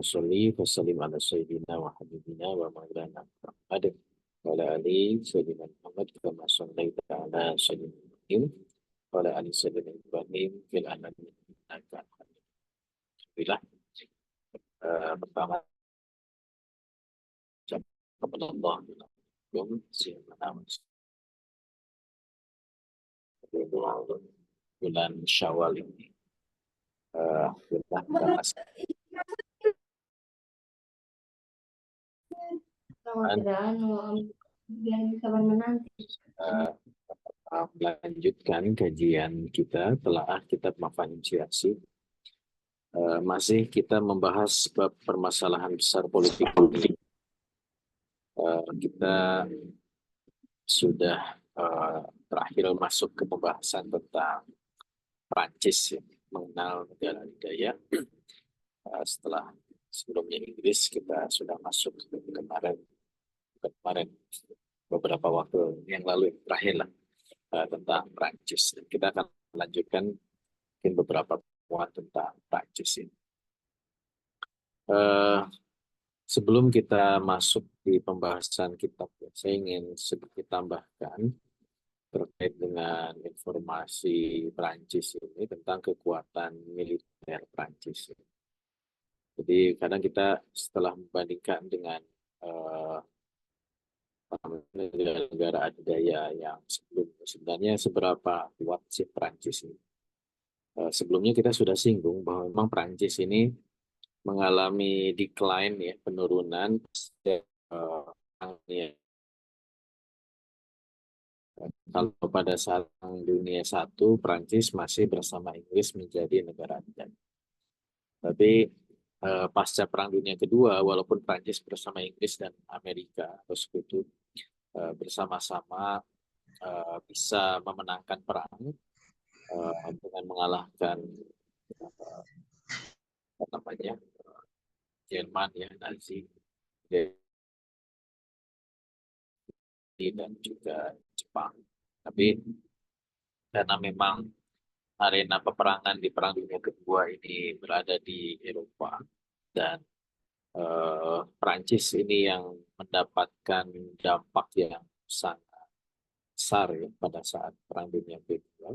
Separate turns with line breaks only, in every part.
sholli wa sallim ala sayyidina wa habibina wa maulana Muhammad wa ala ali sayyidina Muhammad kama shallaita ala sayyidina Ibrahim wa ala ali sayyidina Ibrahim fil alamin innaka Hamidum Majid. Pertama kepada Allah bulan Syawal ini melanjutkan kajian kita telaah kitab Mafahim Syiasi. Masih kita membahas bab permasalahan besar politik ini. Kita sudah terakhir masuk ke pembahasan tentang Prancis, ya, mengenal negara adidaya. Setelah sebelumnya Inggris, kita sudah masuk ke kemarin beberapa waktu yang lalu terakhir lah tentang Prancis. Dan kita akan lanjutkan mungkin beberapa poin tentang Prancis ini. Sebelum kita masuk di pembahasan kitab, saya ingin sedikit tambahkan terkait dengan informasi Prancis ini tentang kekuatan militer Prancis. Jadi kadang kita setelah membandingkan dengan negara-negara adidaya yang sebenarnya seberapa kuat sih Prancis ini. Sebelumnya kita sudah singgung bahwa memang Prancis ini mengalami decline, ya, penurunan kalau pada saat dunia satu Prancis masih bersama Inggris menjadi negara adidaya. Tapi pasca Perang Dunia Kedua, walaupun Prancis bersama Inggris dan Amerika atau sekutu bersama-sama bisa memenangkan perang dengan mengalahkan Jerman, ya, Nazi, dan juga Jepang. Tapi karena memang arena peperangan di Perang Dunia Kedua ini berada di Eropa dan Prancis ini yang mendapatkan dampak yang sangat besar, ya, pada saat Perang Dunia Kedua.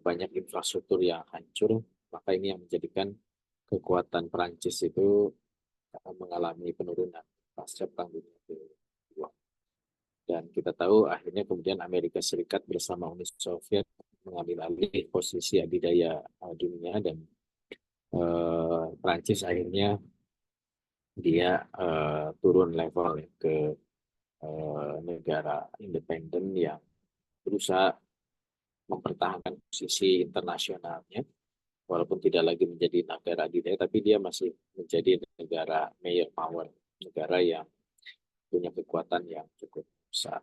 Banyak infrastruktur yang hancur, maka ini yang menjadikan kekuatan Prancis itu mengalami penurunan pasca Perang Dunia Kedua. Dan kita tahu akhirnya kemudian Amerika Serikat bersama Uni Soviet mengambil alih posisi adidaya dunia dan Prancis akhirnya dia turun level, ya, ke negara independen yang berusaha mempertahankan posisi internasionalnya, walaupun tidak lagi menjadi negara adidaya, tapi dia masih menjadi negara major power, negara yang punya kekuatan yang cukup besar,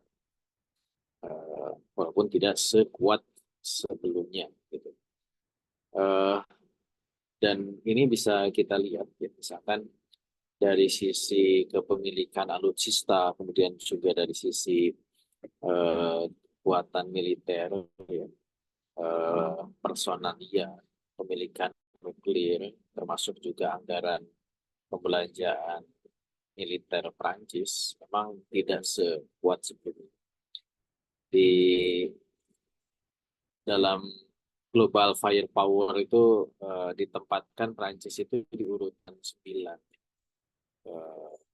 walaupun tidak sekuat sebelumnya, gitu. Dan ini bisa kita lihat, ya, misalkan dari sisi kepemilikan alutsista, kemudian juga dari sisi kekuatan militer, ya, personalia, pemilikan nuklir, termasuk juga anggaran pembelanjaan militer Prancis memang tidak sekuat sebelumnya. Di dalam global firepower itu ditempatkan Prancis itu di urutan 9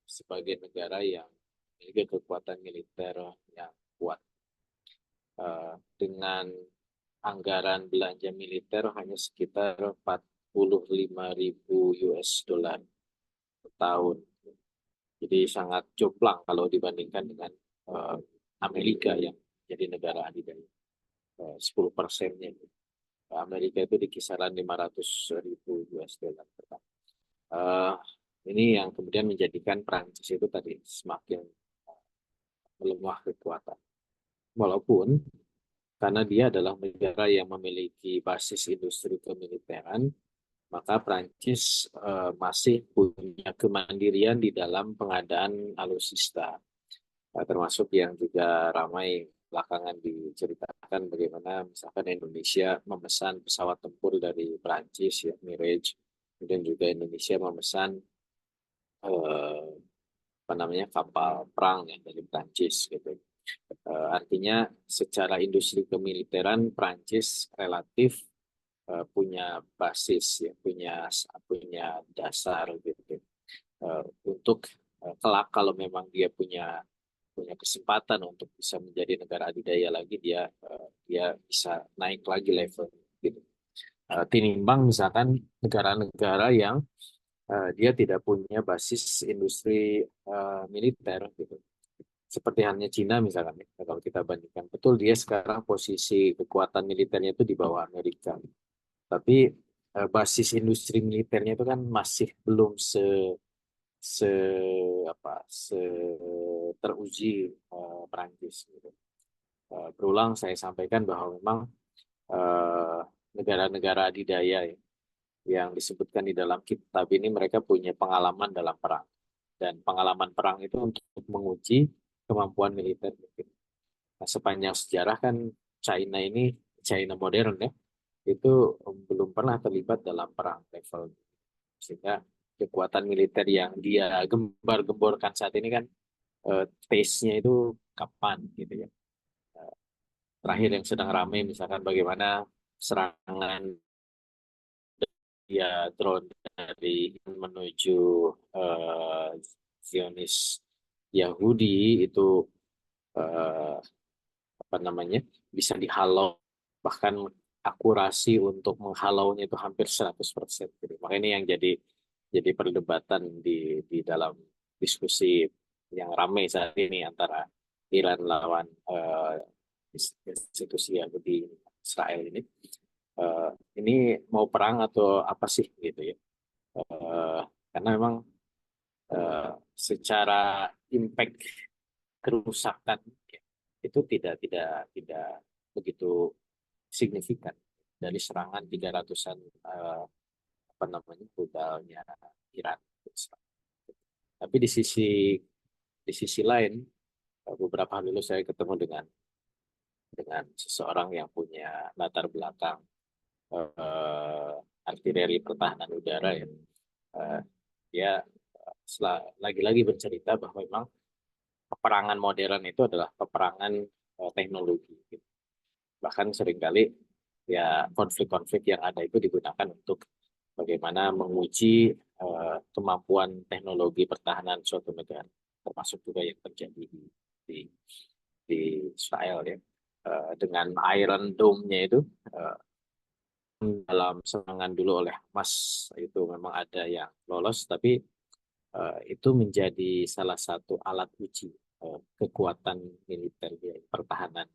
sebagai negara yang memiliki kekuatan militer yang kuat. Dengan anggaran belanja militer hanya sekitar 45.000 US dollar per tahun. Jadi sangat jomplang kalau dibandingkan dengan Amerika yang jadi negara adidaya. 10%-nya. Amerika itu di kisaran 500.000 US dollar per tahun. Ini yang kemudian menjadikan Prancis itu tadi semakin melemah kekuatan. Walaupun karena dia adalah negara yang memiliki basis industri kemiliteran, maka Prancis masih punya kemandirian di dalam pengadaan alutsista, termasuk yang juga ramai belakangan diceritakan bagaimana misalkan Indonesia memesan pesawat tempur dari Prancis, ya, Mirage, Kemudian juga Indonesia memesan eh, apa namanya kapal perang ya dari Prancis gitu. Artinya secara industri kemiliteran Prancis relatif punya basis ya, punya dasar gitu. Untuk kelak kalau memang dia punya punya kesempatan untuk bisa menjadi negara adidaya lagi, dia bisa naik lagi level gitu. Tinimbang misalkan negara-negara yang dia tidak punya basis industri militer gitu. Seperti halnya Cina misalkan ya, kalau kita bandingkan, betul dia sekarang posisi kekuatan militernya itu di bawah Amerika. Tapi basis industri militernya itu kan masih belum se se teruji Perancis gitu. Berulang saya sampaikan bahwa memang eh, negara-negara adidaya ya, yang disebutkan di dalam kitab ini mereka punya pengalaman dalam perang, dan pengalaman perang itu untuk menguji kemampuan militer. Nah, sepanjang sejarah kan China ini, China modern ya, itu belum pernah terlibat dalam perang level, sehingga kekuatan militer yang dia gembar-gemborkan saat ini kan taste-nya itu kapan gitu ya. Terakhir yang sedang ramai misalkan bagaimana serangan ya drone dari menuju eh, Zionis Yahudi itu eh, apa namanya bisa dihalau, bahkan akurasi untuk menghalaunya itu hampir 100% gitu. Makanya ini yang jadi perdebatan di dalam diskusi yang ramai saat ini antara Iran lawan institusi Yahudi Israel ini. Eh, ini mau perang atau apa sih gitu ya. Eh, karena memang secara impact kerusakan ya, itu tidak begitu signifikan dari serangan 300-an apa namanya rudalnya Iran. Tapi di sisi lain beberapa hari lalu saya ketemu dengan seseorang yang punya latar belakang eh, artileri pertahanan udara ya. Eh, dia lagi-lagi bercerita bahwa memang peperangan modern itu adalah peperangan teknologi. Gitu. Bahkan seringkali ya konflik-konflik yang ada itu digunakan untuk bagaimana menguji kemampuan teknologi pertahanan suatu negara, termasuk juga yang terjadi di, di Israel ya. Dengan Iron Dome-nya itu dalam serangan dulu oleh Hamas itu memang ada yang lolos, tapi itu menjadi salah satu alat uji kekuatan militer ya, pertahanan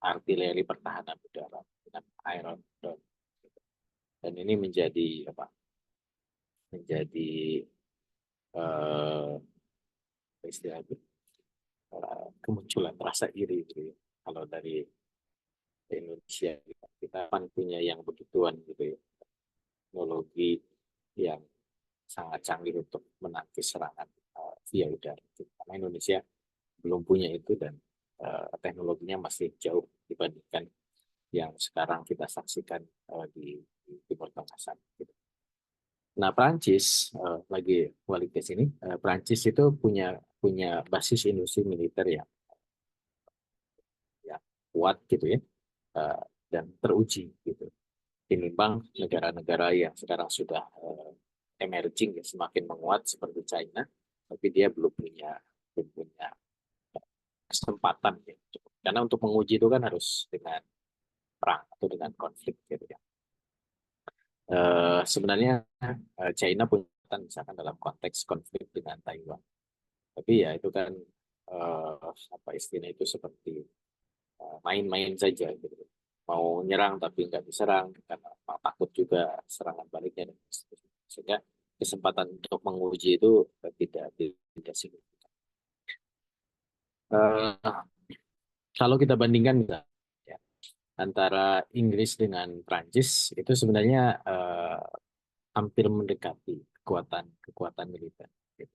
artileri pertahanan udara dengan Iron Dome. Dan ini menjadi apa? Menjadi eh, istilah itu kemunculan rasa iri gitu ya. Kalau dari Indonesia kita kan punya yang begituan gitu ya, teknologi yang sangat canggih untuk menangkis serangan via udara. Karena Indonesia belum punya itu, dan teknologinya masih jauh dibandingkan yang sekarang kita saksikan di Timur Tengah sana. Gitu. Nah, Prancis lagi balik ke sini. Prancis itu punya punya basis industri militer yang kuat gitu ya, eh, dan teruji gitu. Tinimbang negara-negara yang sekarang sudah emerging ya, semakin menguat seperti China, tapi dia belum punya kesempatan ya. Karena untuk menguji itu kan harus dengan perang atau dengan konflik gitu ya. Sebenarnya China punya kesempatan misalkan dalam konteks konflik dengan Taiwan. Tapi ya itu kan apa istilah itu seperti main-main saja gitu. Mau nyerang tapi nggak diserang karena takut juga serangan baliknya dan seterusnya. Sehingga kesempatan untuk menguji itu tidak signifikan. Eh, Kalau kita bandingkan ya, antara Inggris dengan Prancis itu sebenarnya hampir mendekati kekuatan kekuatan militer. Gitu.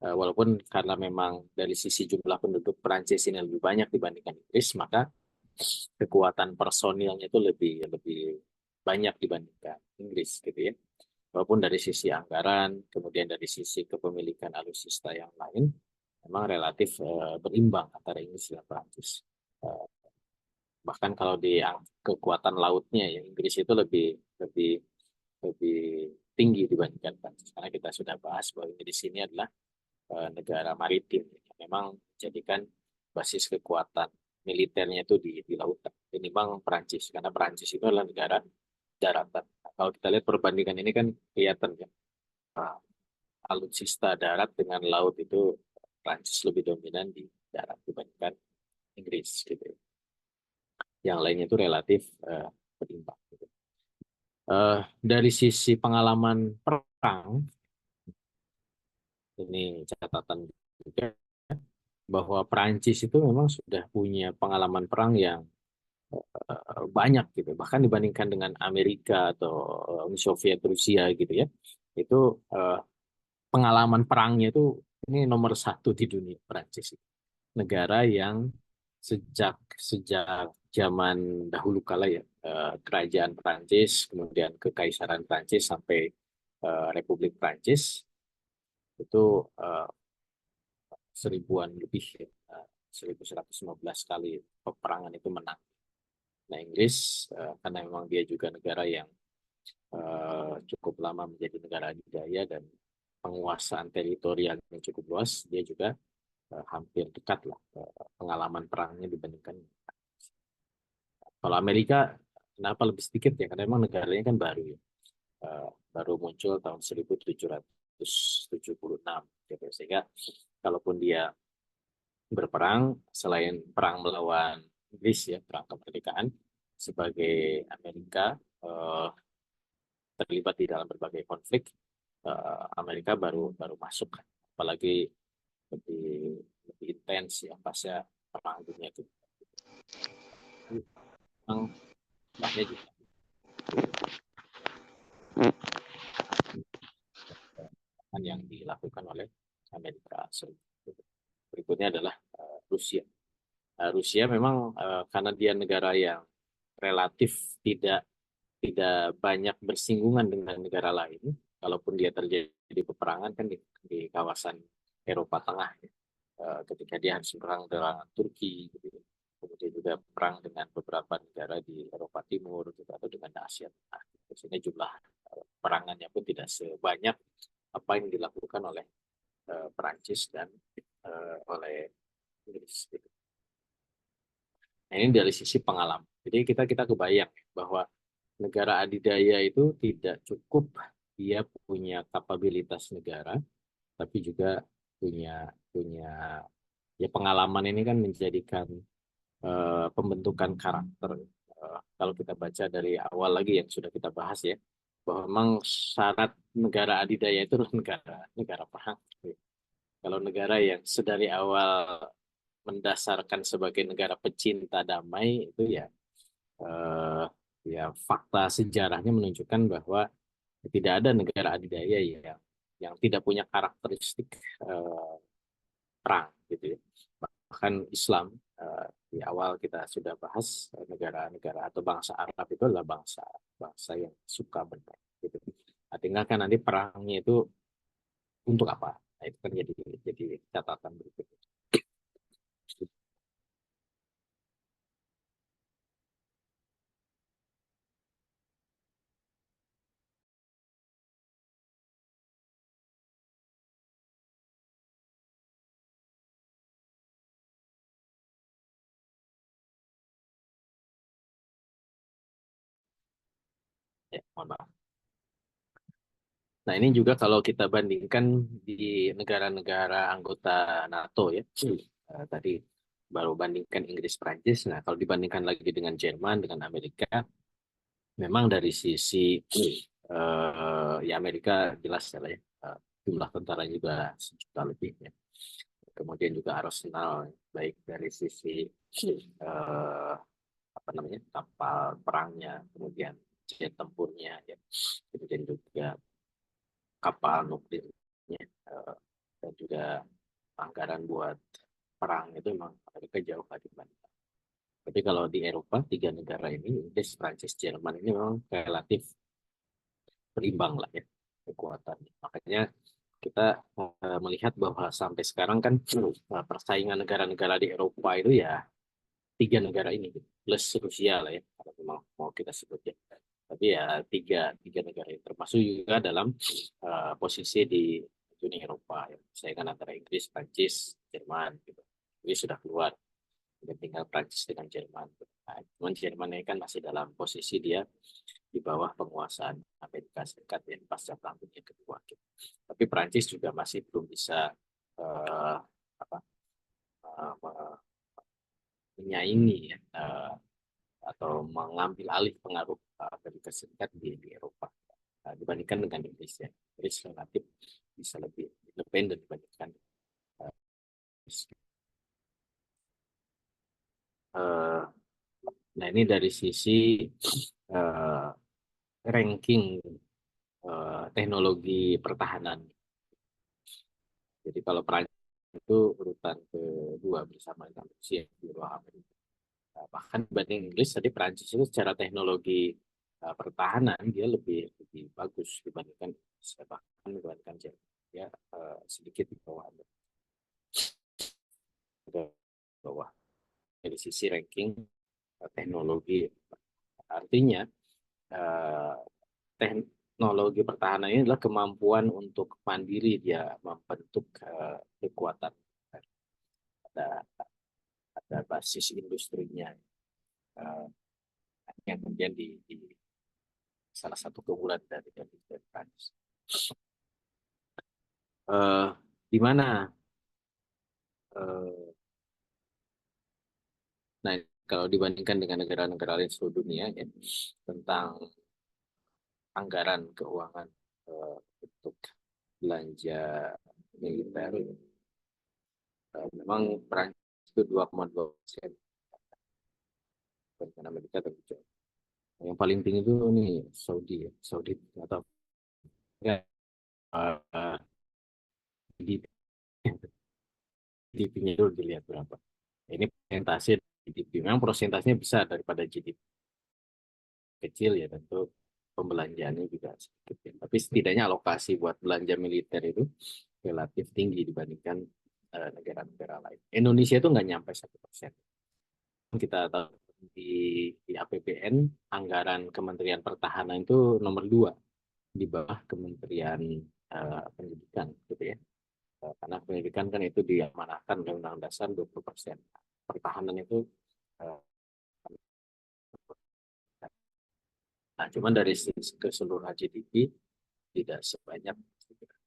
Walaupun karena memang dari sisi jumlah penduduk Prancis ini lebih banyak dibandingkan Inggris, maka kekuatan personilnya itu lebih lebih banyak dibandingkan Inggris gitu ya. walaupun dari sisi anggaran, kemudian dari sisi kepemilikan alutsista yang lain, memang relatif berimbang antara Inggris dan Prancis. Eh, Bahkan kalau di kekuatan lautnya ya Inggris itu lebih lebih lebih tinggi dibandingkan Prancis, karena kita sudah bahas bahwa Inggris ini adalah negara maritim yang memang menjadikan basis kekuatan militernya itu di lautan. Ini bang Prancis, karena Prancis itu adalah negara daratan. Nah, kalau kita lihat perbandingan ini kan kelihatan ya, alutsista darat dengan laut itu Prancis lebih dominan di darat dibandingkan Inggris gitu. Yang lainnya itu relatif berimbang. Gitu. Dari sisi pengalaman perang, ini catatan juga bahwa Prancis itu memang sudah punya pengalaman perang yang banyak gitu, bahkan dibandingkan dengan Amerika atau Uni Soviet, Rusia gitu ya, itu pengalaman perangnya itu ini nomor satu di dunia Prancis, negara yang sejak sejak zaman dahulu kala ya, kerajaan Prancis, kemudian kekaisaran Prancis sampai Republik Prancis itu eh, seribuan lebih ya, 1115 kali peperangan itu menang. Nah, Inggris karena memang dia juga negara yang cukup lama menjadi negara adidaya dan penguasaan teritorial yang cukup luas, dia juga hampir dekat lah pengalaman perangnya dibandingkan. Kalau Amerika kenapa lebih sedikit ya? Karena memang negaranya kan baru ya. Baru muncul tahun 1776 gitu. Sehingga kalaupun dia berperang, selain perang melawan Inggris ya, perang kemerdekaan, sebagai Amerika terlibat di dalam berbagai konflik, Amerika baru baru masuk, apalagi lebih lebih intens ya pasca perang dunia itu. Memang banyak juga yang dilakukan oleh Amerika Serikat. Berikutnya adalah Rusia. Rusia memang karena dia negara yang relatif tidak tidak banyak bersinggungan dengan negara lain, kalaupun dia terjadi peperangan kan di kawasan Eropa Tengah ya. Ketika dia harus berperang dengan Turki gitu, ya. Kemudian juga perang dengan beberapa negara di Eropa Timur gitu, atau dengan Asia Tengah. Sehingga jumlah perangannya pun tidak sebanyak apa yang dilakukan oleh Perancis dan oleh Inggris gitu. Nah, ini dari sisi pengalaman. Jadi kita kebayang bahwa negara adidaya itu tidak cukup dia punya kapabilitas negara, tapi juga punya punya ya pengalaman ini kan menjadikan pembentukan karakter. Kalau kita baca dari awal lagi yang sudah kita bahas ya, bahwa memang syarat negara adidaya itu adalah negara negara perang. Kalau negara yang sedari awal mendasarkan sebagai negara pecinta damai itu ya eh, ya fakta sejarahnya menunjukkan bahwa tidak ada negara adidaya yang tidak punya karakteristik eh, perang gitu ya. Bahkan Islam di awal kita sudah bahas negara-negara atau bangsa Arab itu adalah bangsa bangsa yang suka berperang gitu. Nah, tinggal kan nanti perangnya itu untuk apa? Nah, itu kan jadi catatan berikutnya. Ya, mohon maaf. Nah, ini juga kalau kita bandingkan di negara-negara anggota NATO ya. Tadi baru bandingkan Inggris Prancis. Nah, kalau dibandingkan lagi dengan Jerman, dengan Amerika, memang dari sisi ya Amerika jelas ya, lah ya. Jumlah tentara juga 1 juta lebih ya. Kemudian juga arsenal baik dari sisi eh, apa namanya kapal perangnya, kemudian jet tempurnya ya. Kemudian juga kapal nuklirnya dan juga anggaran buat perang itu memang Amerika jauh lebih banyak. Tapi kalau di Eropa, 3 negara ini, Inggris, Prancis, Jerman ini memang relatif berimbang lah ya. kekuatan. Makanya kita melihat bahwa sampai sekarang kan persaingan negara-negara di Eropa itu ya 3 negara ini plus Rusia lah ya, kalau memang mau kita sebut ya. Tapi ya tiga negara ini termasuk juga dalam posisi di Uni Eropa ya. Persaingan antara Inggris, Prancis, Jerman gitu. Ini sudah keluar. Tinggal Prancis dengan Jerman. Nah, cuman Jerman ini kan masih dalam posisi dia di bawah penguasaan Amerika Serikat yang pasca Perang Dunia Kedua. Gitu. Tapi Prancis juga masih belum bisa uh, apa, uh, menyaingi ya, atau mengambil alih pengaruh Amerika Serikat di Eropa dibandingkan dengan Indonesia. Inggris relatif bisa lebih independen dibandingkan uh, nah ini dari sisi uh, ranking teknologi pertahanan. Jadi kalau Prancis itu urutan kedua bersama dengan Rusia di ruang Amerika. Bahkan dibanding Inggris, tadi Prancis itu secara teknologi pertahanan dia lebih bagus dibandingkan bahkan dibandingkan Jerman. Ya sedikit di bawah bawah dari sisi ranking teknologi. Artinya teknologi pertahanan ini adalah kemampuan untuk mandiri dia membentuk kekuatan. Ada basis industrinya yang kemudian di salah satu keunggulan dari Prancis. Di mana nah kalau dibandingkan dengan negara-negara lain seluruh dunia ya, tentang anggaran keuangan untuk belanja militer memang Prancis itu 2,2% dengan Amerika terkecil. Yang paling tinggi itu nih Saudi ya, Saudi atau ya GDP-nya itu dilihat berapa. Ini persentase GDP. Memang persentasenya besar daripada GDP kecil ya tentu pembelanjaannya juga sedikit. Ya. Tapi setidaknya alokasi buat belanja militer itu relatif tinggi dibandingkan negara-negara lain. Indonesia itu nggak nyampe 1%. Kita tahu di APBN anggaran Kementerian Pertahanan itu nomor 2 di bawah Kementerian Pendidikan, gitu ya. Karena pendidikan kan itu diamanahkan oleh Undang-Undang Dasar 20%. Pertahanan itu nah, cuman dari keseluruhan GDP tidak sebanyak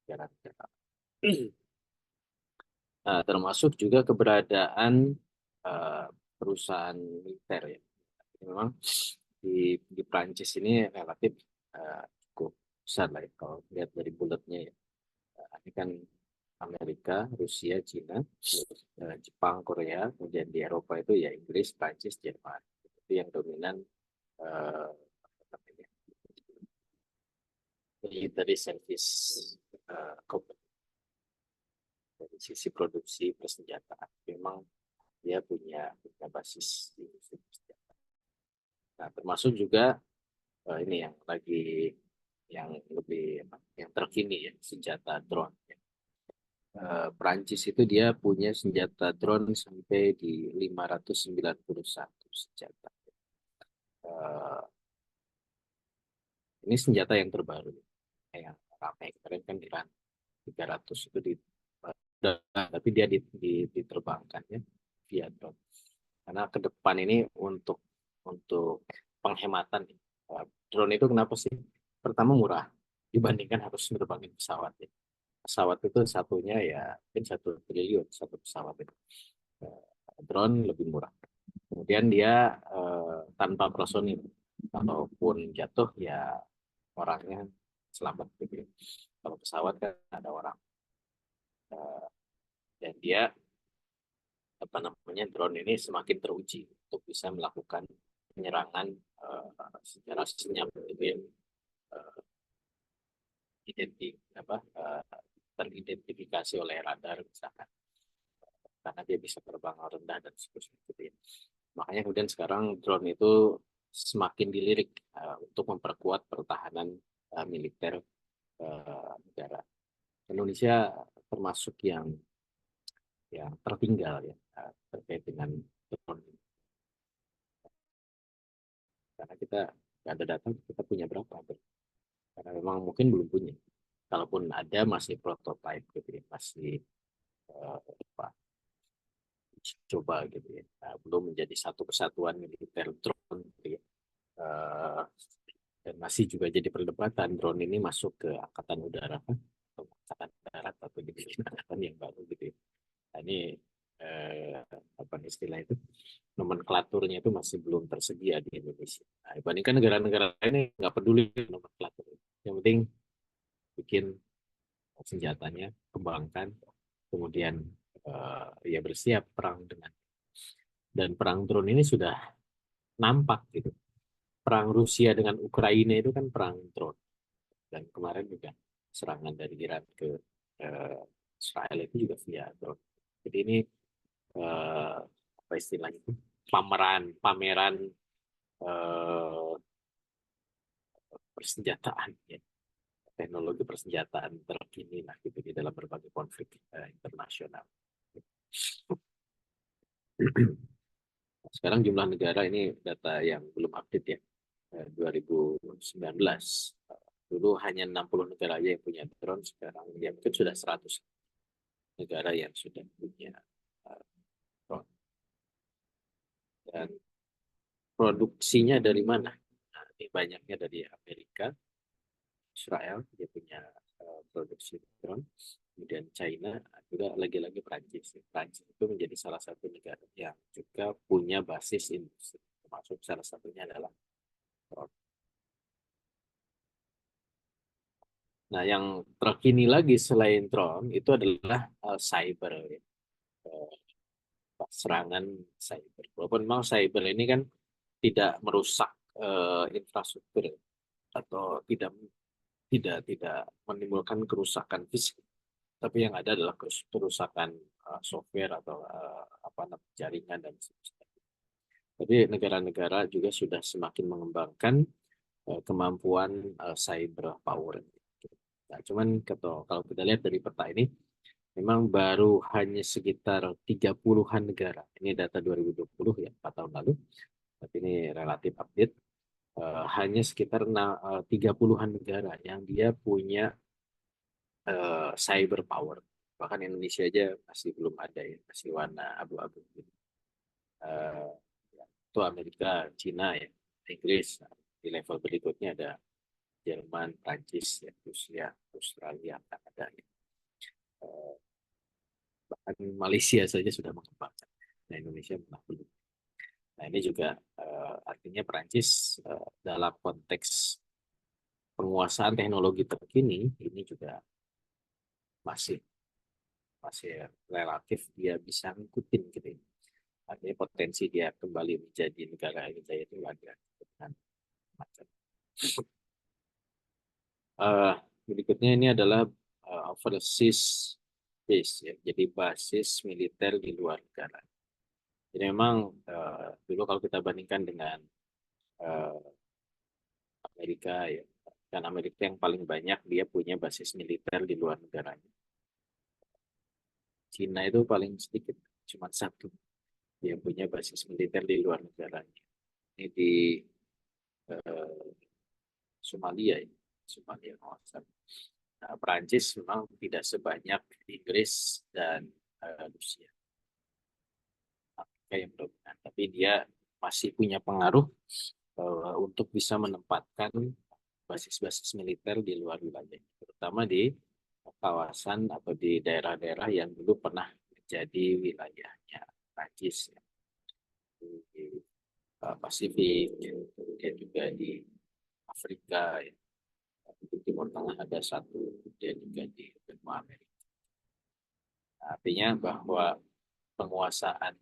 negara-negara. Nah, termasuk juga keberadaan perusahaan militer ya. Memang di Prancis ini relatif cukup besar lah ya, kalau lihat dari bulatnya ya. Ini kan Amerika, Rusia, Cina, Jepang, Korea, kemudian di Eropa itu ya Inggris, Prancis, Jerman. Itu yang dominan military service company. Dari sisi produksi persenjataan memang dia punya basis di industri persenjataan. Nah, termasuk juga ini yang lagi yang lebih yang terkini ya senjata drone. Prancis itu dia punya senjata drone sampai di 591 senjata. Ini senjata yang terbaru, yang ramai kemarin kan Iran 300 itu tapi dia diterbangkan ya via drone. Karena ke depan ini untuk penghematan drone itu kenapa sih? Pertama murah dibandingkan harus menerbangin pesawat ya. Pesawat itu satunya ya mungkin 1 triliun satu pesawat itu. Drone lebih murah. Kemudian dia tanpa personil, kalaupun jatuh ya orangnya selamat gitu. Kalau pesawat kan ada orang dan dia apa namanya drone ini semakin teruji untuk bisa melakukan penyerangan secara senyap gitu ya, teridentifikasi oleh radar misalkan karena dia bisa terbang rendah dan seterusnya gitu ya. Makanya kemudian sekarang drone itu semakin dilirik untuk memperkuat pertahanan militer Indonesia termasuk yang tertinggal ya terkait dengan drone. Karena kita nggak ada data kita punya berapa, karena memang mungkin belum punya. Kalaupun ada masih prototype gitu ya, masih apa, coba gitu ya, belum menjadi satu kesatuan militer drone gitu ya. Dan masih juga jadi perdebatan drone ini masuk ke angkatan udara kan, atau angkatan darat atau dibikin angkatan yang baru gitu ya. Nah, ini apa istilah itu, nomenklaturnya itu masih belum tersedia di Indonesia. Nah, dibandingkan negara-negara lain nggak peduli nomenklatur, yang penting bikin senjatanya, kembangkan, kemudian ya bersiap perang dengan. Dan perang drone ini sudah nampak gitu. Perang Rusia dengan Ukraina itu kan perang drone. Dan kemarin juga serangan dari Iran ke Israel itu juga via drone. Jadi ini apa istilahnya itu, pameran eh, persenjataan ya, teknologi persenjataan terkini lah gitu di dalam berbagai konflik internasional. Sekarang jumlah negara ini data yang belum update ya, 2019. Dulu hanya 60 negara aja yang punya drone, sekarang ya mungkin sudah 100 negara yang sudah punya drone. Dan produksinya dari mana? Nah, ini banyaknya dari Amerika, Israel, dia punya produksi drone. Kemudian China, juga lagi-lagi Prancis. Prancis itu menjadi salah satu negara yang juga punya basis industri. Termasuk salah satunya adalah drone. Nah, yang terkini lagi selain drone itu adalah cyber, ya. Serangan cyber. Walaupun memang cyber ini kan tidak merusak infrastruktur atau tidak menimbulkan kerusakan fisik, tapi yang ada adalah kerusakan software atau apa namanya, jaringan dan sebagainya. Tapi negara-negara juga sudah semakin mengembangkan kemampuan cyber power. Nah, cuman kalau kita lihat dari peta ini, memang baru hanya sekitar 30-an negara. Ini data 2020 ya, 4 tahun lalu. Tapi ini relatif update. Hanya sekitar 30-an negara yang dia punya cyber power. Bahkan Indonesia aja masih belum ada ya, masih warna abu-abu. Uh, itu Amerika, Cina ya, Inggris. Nah, di level berikutnya ada Jerman, Prancis, ya, Rusia, Australia, Kanada. Ya. Bahkan Malaysia saja sudah mengembangkan. Nah, Indonesia belum. Nah, ini juga artinya Prancis dalam konteks penguasaan teknologi terkini ini juga masih masih relatif dia bisa ngikutin gitu. Artinya potensi dia kembali menjadi negara adidaya itu ada dengan macam. Berikutnya ini adalah overseas base ya, jadi basis militer di luar negara. Jadi memang dulu kalau kita bandingkan dengan Amerika ya, dan Amerika yang paling banyak dia punya basis militer di luar negaranya. Cina itu paling sedikit, cuma satu dia punya basis militer di luar negaranya. Ini di Somalia ya, Somalia. Nah, Perancis memang tidak sebanyak Inggris dan Rusia. Amerika yang dominan, tapi dia masih punya pengaruh untuk bisa menempatkan basis-basis militer di luar wilayah, terutama di kawasan atau di daerah-daerah yang dulu pernah menjadi wilayahnya Prancis ya. Di Pasifik, kemudian juga di Afrika, ya. Di Timur Tengah ada satu, kemudian juga di benua Amerika. Nah, artinya bahwa penguasaan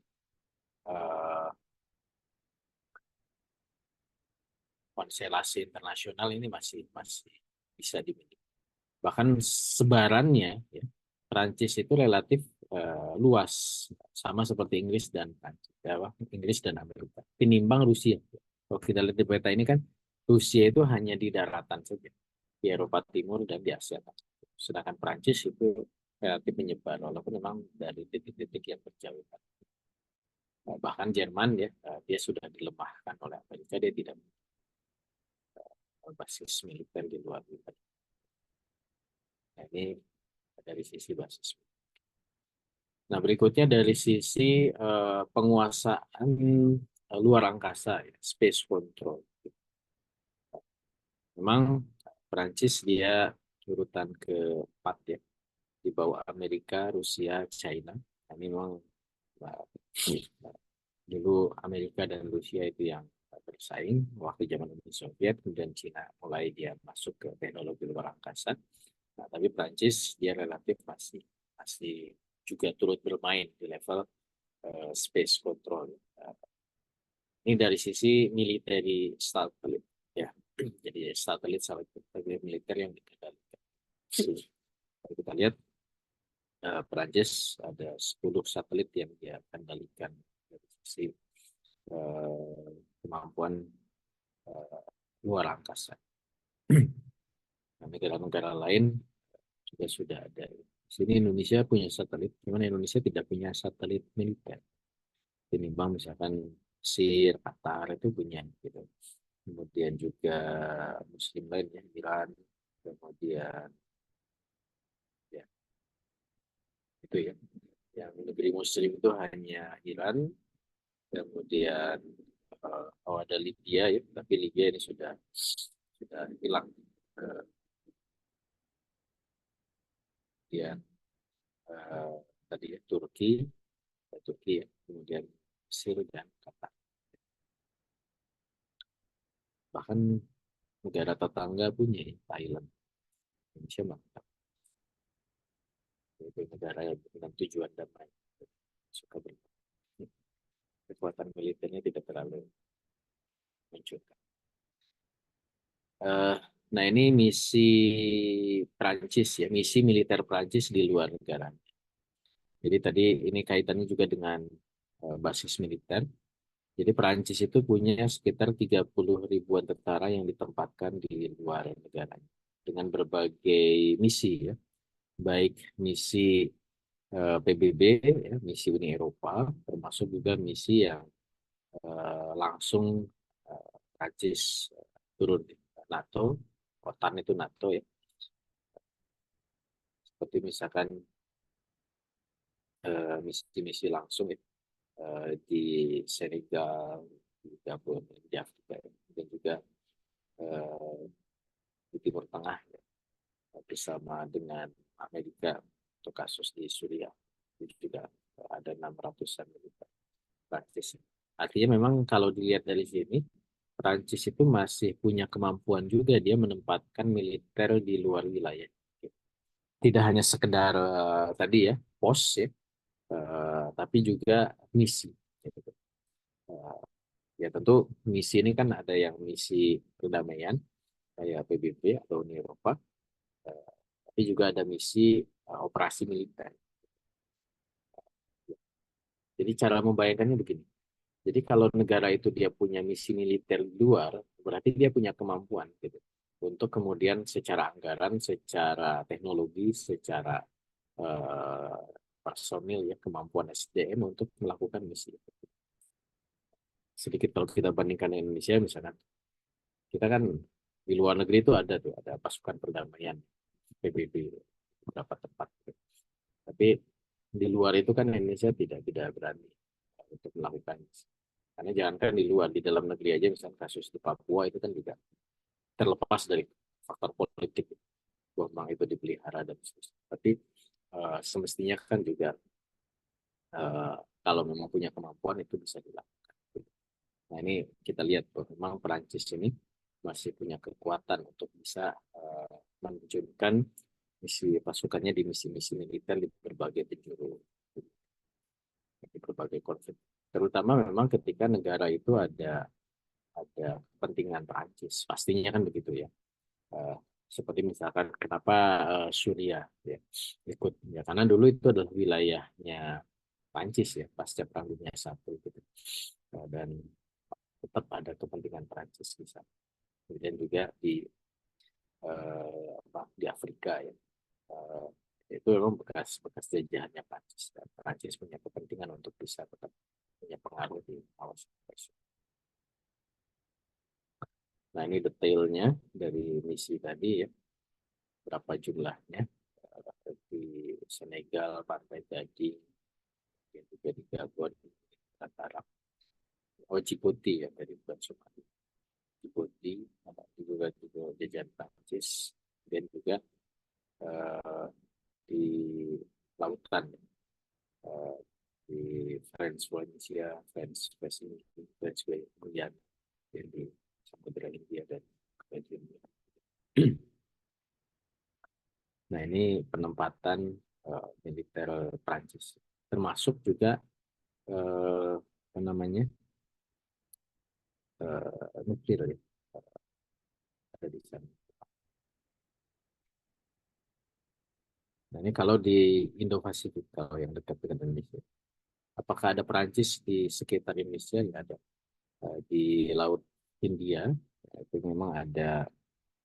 konstelasi internasional ini masih bisa dimiliki. Bahkan sebarannya ya, Prancis itu relatif luas, sama seperti Inggris dan Prancis, ya, Inggris dan Amerika. Tinimbang Rusia. Kalau kita lihat di peta ini kan Rusia itu hanya di daratan saja, di Eropa Timur dan di Asia. Sedangkan Prancis itu relatif menyebar, walaupun memang dari titik-titik yang berjauhan. Bahkan Jerman ya, dia sudah dilemahkan oleh Amerika, dia tidak basis militer di luar negeri. Nah, ini dari sisi basis. Nah, berikutnya dari sisi penguasaan luar angkasa, ya, space control. Memang Prancis dia urutan keempat ya, di bawah Amerika, Rusia, China. Nah, ini memang dulu Amerika dan Rusia itu yang bersaing waktu zaman Uni Soviet, kemudian China mulai dia masuk ke teknologi luar angkasa. Nah, tapi Prancis dia relatif masih masih juga turut bermain di level space control. Ini dari sisi military satelit ya. Jadi satelit militer yang dikendalikan. Kalau kita lihat Prancis ada 10 satelit yang dia kendalikan dari sisi kemampuan luar angkasa. Nah, negara-negara lain juga sudah ada. Di sini Indonesia punya satelit, cuman Indonesia tidak punya satelit militer. Tinimbang misalkan Mesir, Qatar itu punya gitu. Kemudian juga Muslim lain ya, Iran, kemudian ya itu ya. Yang negeri Muslim itu hanya Iran, kemudian ada Libya ya, tapi Libya ini sudah hilang. Kemudian tadi ya Turki ya, kemudian Mesir dan Qatar. Bahkan negara tetangga punya ya, Thailand, Indonesia mantap. Itu negara yang dengan tujuan damai, suka kekuatan militernya tidak terlalu mencurahkan. Nah ini misi Prancis ya, misi militer Prancis di luar negara. Jadi tadi ini kaitannya juga dengan basis militer. Jadi Prancis itu punya sekitar 30 ribuan tentara yang ditempatkan di luar negara dengan berbagai misi ya, baik misi PBB, ya, misi Uni Eropa, termasuk juga misi yang langsung Prancis turun di NATO, OTAN itu NATO ya, seperti misalkan misi-misi langsung ya, di Senegal, di Gabon, di Afrika, dan juga eh, di Timur Tengah ya, bersama dengan Amerika untuk kasus di Suriah. Itu juga ada 600-an militer Prancis. Artinya memang kalau dilihat dari sini, Prancis itu masih punya kemampuan juga dia menempatkan militer di luar wilayah. Tidak hanya sekedar tadi ya pos ya, tapi juga misi. Gitu. Uh, ya tentu misi ini kan ada yang misi perdamaian kayak PBB atau Uni Eropa, uh, tapi juga ada misi operasi militer. Jadi cara membayangkannya begini. Jadi kalau negara itu dia punya misi militer di luar, berarti dia punya kemampuan gitu. Untuk kemudian secara anggaran, secara teknologi, secara uh, personil ya, kemampuan SDM untuk melakukan misi itu. Sedikit kalau kita bandingkan dengan Indonesia misalkan, kita kan di luar negeri itu ada tuh, ada pasukan perdamaian PBB beberapa tempat. Tapi di luar itu kan Indonesia tidak berani untuk melakukan misi. Karena jangankan di luar, di dalam negeri aja misalnya kasus di Papua itu kan juga terlepas dari faktor politik, memang itu dipelihara dan sebagainya. Tapi semestinya kan juga uh, kalau memang punya kemampuan itu bisa dilakukan. Nah ini kita lihat bahwa memang Perancis ini masih punya kekuatan untuk bisa menerjunkan misi pasukannya di misi-misi militer di berbagai penjuru, di berbagai konflik. Terutama memang ketika negara itu ada kepentingan Perancis, pastinya kan begitu ya. Uh, Seperti misalkan kenapa Suriah ya ikut ya karena dulu itu adalah wilayahnya Prancis ya pasca Perang Dunia Satu gitu. Dan tetap ada kepentingan Prancis di sana. Kemudian juga di Afrika ya. eh, itu memang bekas jajahannya Prancis, dan Prancis punya kepentingan untuk bisa tetap punya pengaruh di kawasan tersebut. Nah, ini detailnya dari misi tadi ya, berapa jumlahnya. Di Senegal, Pantai Gading, yang juga di Gabon, Arab. Oh, Djibouti ya, dari bukan Somalia. Djibouti, ada juga jajahan Prancis, dan juga eh, di lautan, eh, di French Polynesia, French Pacific, French Guyana, di Samudra Hindia dan India. Nah, ini penempatan militer Prancis, termasuk juga apa namanya nuklir ya, ada di sana. Nah, ini kalau di Indo-Pasifik, kalau yang dekat dengan Indonesia, apakah ada Perancis di sekitar Indonesia? Ya, ada. Di Laut Hindia itu memang ada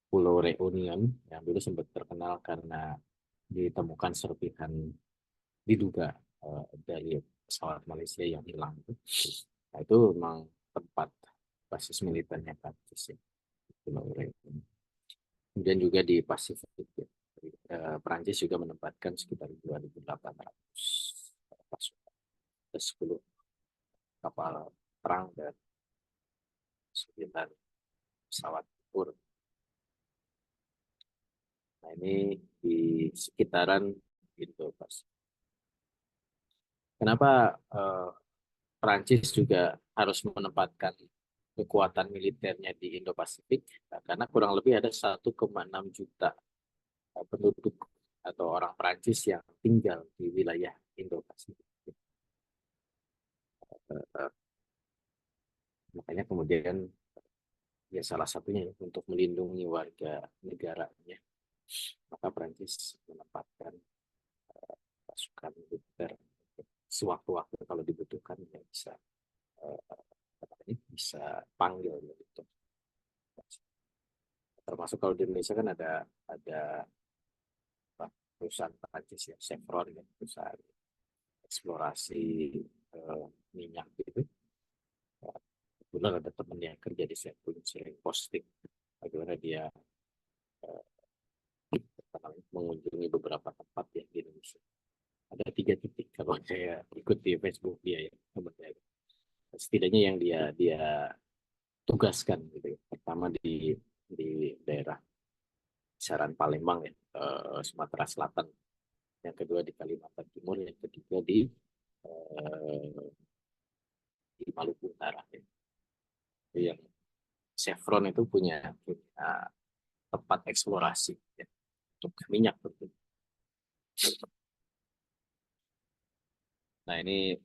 Pulau Reunion yang dulu sempat terkenal karena ditemukan serpihan diduga dari pesawat Malaysia yang hilang. Nah, itu memang tempat basis militernya Prancis ya, Pulau Reunion. Kemudian juga di Pasifik ya. Prancis juga menempatkan sekitar 2.800 pasukan, 10 kapal perang dan 9 pesawat tempur. Nah, ini di sekitaran Indo-Pasifik. Kenapa Prancis juga harus menempatkan kekuatan militernya di Indo-Pasifik? Nah, karena kurang lebih ada 1,6 juta penduduk atau orang Prancis yang tinggal di wilayah Indo-Pasifik. Eh, Makanya kemudian ya salah satunya ya, untuk melindungi warga negaranya, maka Prancis menempatkan pasukan militer sewaktu-waktu kalau dibutuhkan ya bisa bisa panggil gitu. Termasuk kalau di Indonesia kan ada perusahaan Prancis ya, Chevron ya, perusahaan eksplorasi eh, minyak gitu. Kebetulan ada teman yang kerja di Chevron sering posting bagaimana dia eh, mengunjungi beberapa tempat ya di Indonesia. Ada 3 titik kalau saya ikut di Facebook dia ya, temannya. Setidaknya yang dia tugaskan gitu ya. Pertama di daerah kisaran Palembang ya, Sumatera Selatan. Yang kedua di Kalimantan Timur, yang ketiga eh, di Maluku Utara ya. Itu yang Chevron itu punya tempat eksplorasi ya, untuk minyak tentu. Nah, ini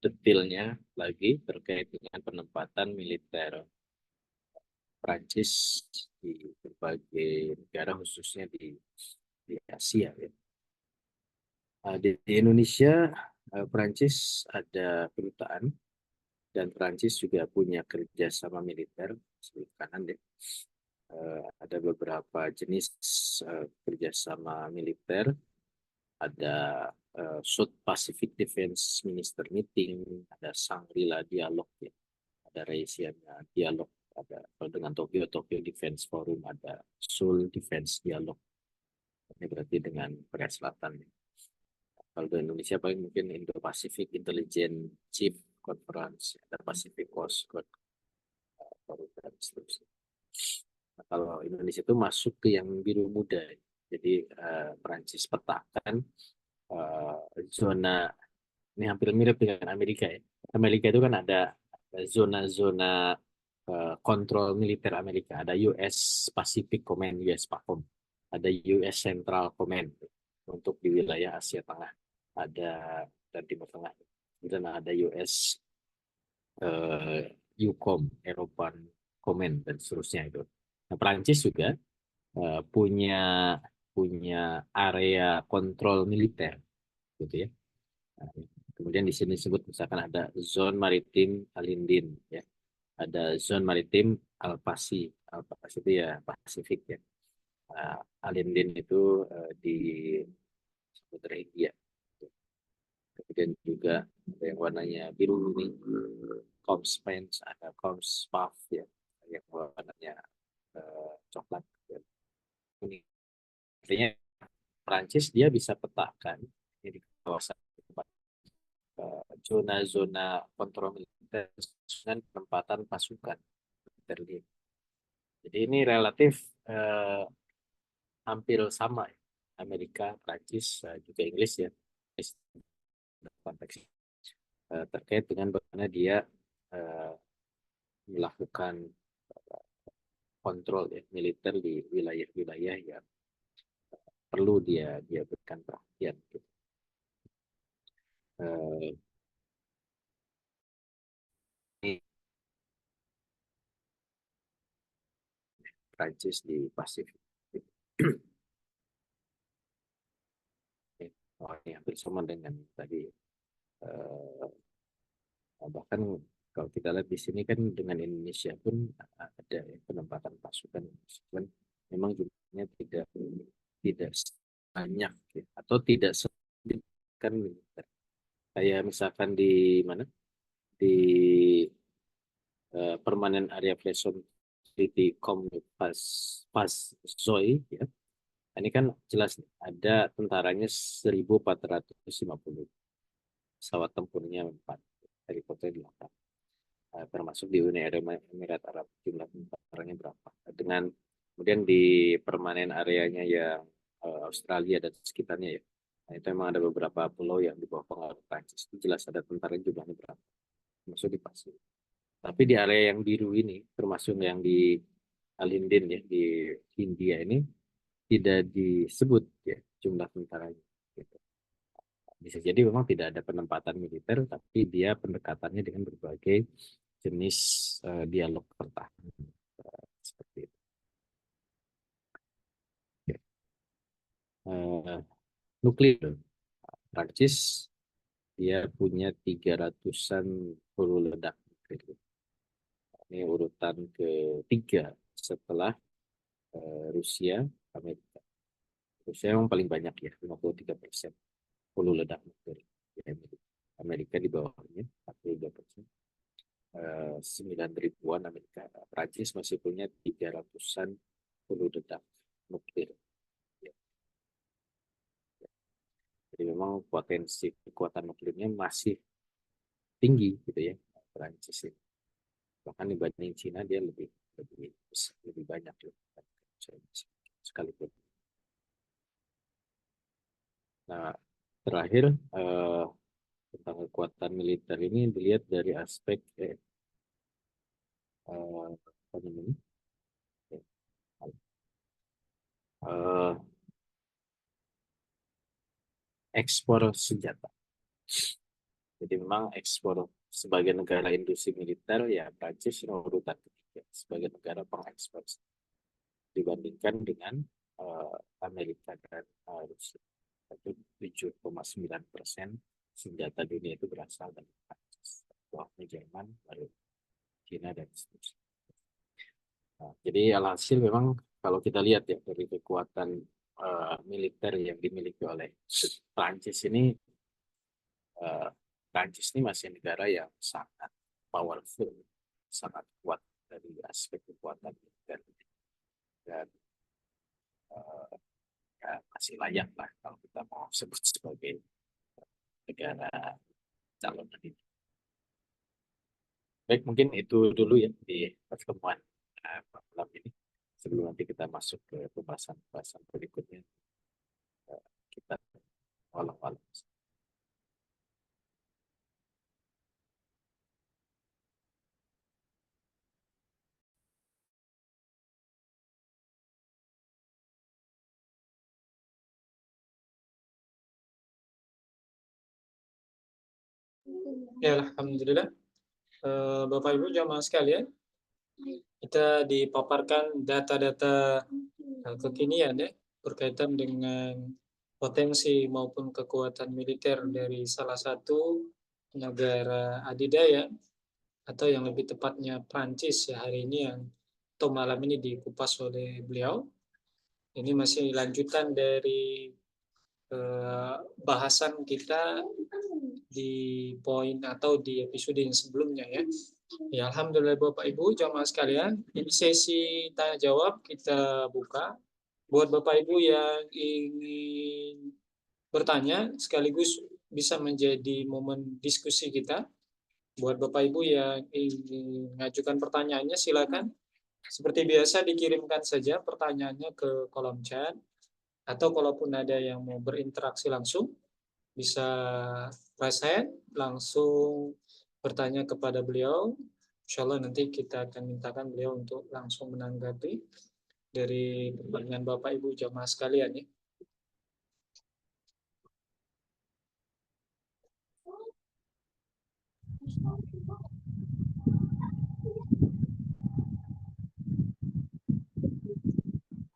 detailnya lagi terkait dengan penempatan militer Prancis di berbagai negara, khususnya di Asia ya. Di Indonesia, Prancis ada kedutaan, dan Prancis juga punya kerjasama militer sebelah kanan deh. Ada beberapa jenis kerjasama militer. Ada South Pacific Defense Minister Meeting, ada Shangri-La Dialog ya, ada Raisiana Dialog, ada kalau dengan Tokyo Defense Forum, ada Seoul Defense Dialog. Ini berarti dengan Korea Selatan ya. Kalau di Indonesia paling mungkin Indo-Pacific Intelligence Chief Conference, ada Pacific Coast Guard Forum, dan seterusnya. Nah, kalau Indonesia itu masuk ke yang biru muda. Jadi Perancis petakan zona ini hampir mirip dengan Amerika ya. Amerika itu kan ada zona-zona kontrol militer Amerika. Ada US Pacific Command, US PACOM. Ada US Central Command untuk di wilayah Asia Tengah. Ada dan Timur Tengah. Dan ada US EUCOM, European Command dan seterusnya itu. Nah, Perancis juga punya punya area kontrol militer gitu ya. Nah, kemudian di sini disebut misalkan ada zone maritim Alindin ya. Ada zone maritim Alpasi. Alpasi itu ya Pasifik ya. Alindin itu di Samudra Hindia. Kemudian juga ada yang warnanya biru ini, Comspan's, ada Comspath ya, yang warnanya coklat dan kuning. Artinya Prancis dia bisa petakan di kawasan zona-zona kontrol militer dengan penempatan pasukan militer. Jadi ini relatif hampir sama ya. Amerika, Prancis, juga Inggris ya. Konteks terkait dengan bagaimana dia melakukan kontrol ya, militer di wilayah-wilayah yang perlu dia berikan perhatian. Gitu. Ini Prancis di Pasifik. Oh, ini hampir sama dengan tadi. Bahkan kalau kita lihat di sini kan dengan Indonesia pun ada penempatan pasukan, memang jumlahnya tidak banyak ya, atau tidak signifikan militer. Kayak misalkan di mana di permanent area presence di pas Zoe ya. Ini kan jelas ada tentaranya 1.450, pesawat tempurnya 4, helikopter 8. Termasuk di Uni Emirat Arab, jumlah tentaranya berapa. Dengan kemudian di permanen areanya yang Australia dan sekitarnya ya. Nah, itu memang ada beberapa pulau yang di bawah pengaruh Prancis. Itu jelas ada tentara jumlahnya berapa. Termasuk di Pasir. Tapi di area yang biru ini, termasuk yang di Alindin ya, di India ini, tidak disebut ya jumlah tentaranya. Gitu. Bisa jadi memang tidak ada penempatan militer, tapi dia pendekatannya dengan berbagai jenis dialog pertahanan seperti itu. Nuklir, Prancis dia punya 300-an hulu ledak nuklir. Ini urutan ketiga setelah Rusia, Amerika. Rusia memang paling banyak ya, 53% hulu ledak nuklir. Amerika di bawahnya 42%. 9.000-an Amerika. Prancis masih punya 300-an hulu ledak nuklir. Ya. Jadi memang potensi kekuatan nuklirnya masih tinggi gitu ya, Prancis ini. Bahkan dibanding Cina dia lebih banyak sekalipun. Nah, terakhir tentang kekuatan militer ini dilihat dari aspek apa namanya? Ekspor senjata. Jadi memang ekspor sebagai negara industri militer ya Prancis urutan ketiga sebagai negara pengekspor dibandingkan dengan Amerika dan Rusia. Itu 7,9% senjata dunia itu berasal dari Prancis. Bawahnya Jerman, baru Cina dan seterusnya. Nah, jadi alhasil memang kalau kita lihat ya dari kekuatan militer yang dimiliki oleh Prancis ini, Prancis ini masih negara yang sangat powerful, sangat kuat dari aspek kekuatan militer dan ya, masih layak lah kalau kita mau sebut sebagai negara calon kandidat. Baik, mungkin itu dulu ya di pertemuan malam ini. Sebelum nanti kita masuk ke pembahasan berikutnya, kita walau-walau.
Ya, alhamdulillah. Bapak Ibu jamaah sekalian, kita dipaparkan data-data kekinian ya berkaitan dengan potensi maupun kekuatan militer dari salah satu negara adidaya atau yang lebih tepatnya Prancis ya hari ini yang atau malam ini dikupas oleh beliau. Ini masih lanjutan dari bahasan kita di poin atau di episode yang sebelumnya ya. Ya, alhamdulillah Bapak Ibu jamaah sekalian, ini sesi tanya jawab kita buka. Buat Bapak Ibu yang ingin bertanya sekaligus bisa menjadi momen diskusi kita. Buat Bapak Ibu yang ingin mengajukan pertanyaannya silakan. Seperti biasa dikirimkan saja pertanyaannya ke kolom chat, atau kalaupun ada yang mau berinteraksi langsung bisa raise hand langsung bertanya kepada beliau. Insya Allah nanti kita akan mintakan beliau untuk langsung menanggapi dari pertanyaan Bapak Ibu jamaah sekalian ya.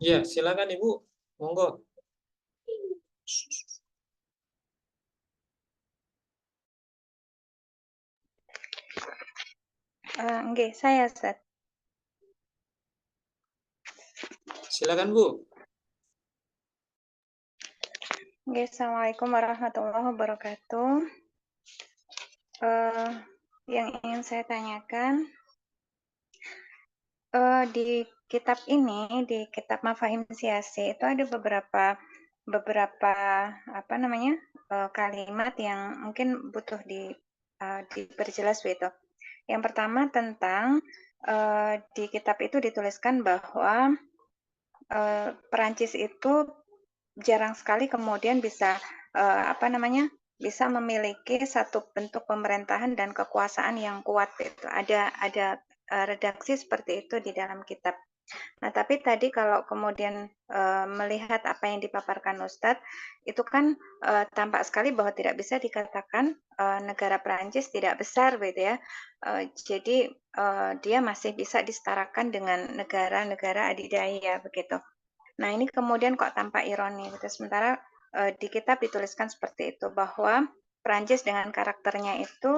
Ya, silakan Ibu. Monggo.
Nggih, saya Ustaz.
Silakan Bu.
Nggih, Assalamualaikum warahmatullahi wabarakatuh. Yang ingin saya tanyakan, di kitab ini, di kitab Mafahim Siyasi itu ada beberapa kalimat yang mungkin butuh diperjelas begitu. Yang pertama tentang di kitab itu dituliskan bahwa Perancis itu jarang sekali kemudian bisa bisa memiliki satu bentuk pemerintahan dan kekuasaan yang kuat itu. Ada redaksi seperti itu di dalam kitab. Nah, tapi tadi kalau kemudian melihat apa yang dipaparkan Ustadz, itu kan tampak sekali bahwa tidak bisa dikatakan negara Perancis tidak besar, gitu ya. Jadi dia masih bisa disetarakan dengan negara-negara adidaya, begitu. Nah, ini kemudian kok tampak ironi gitu. Sementara di kitab dituliskan seperti itu bahwa Prancis dengan karakternya itu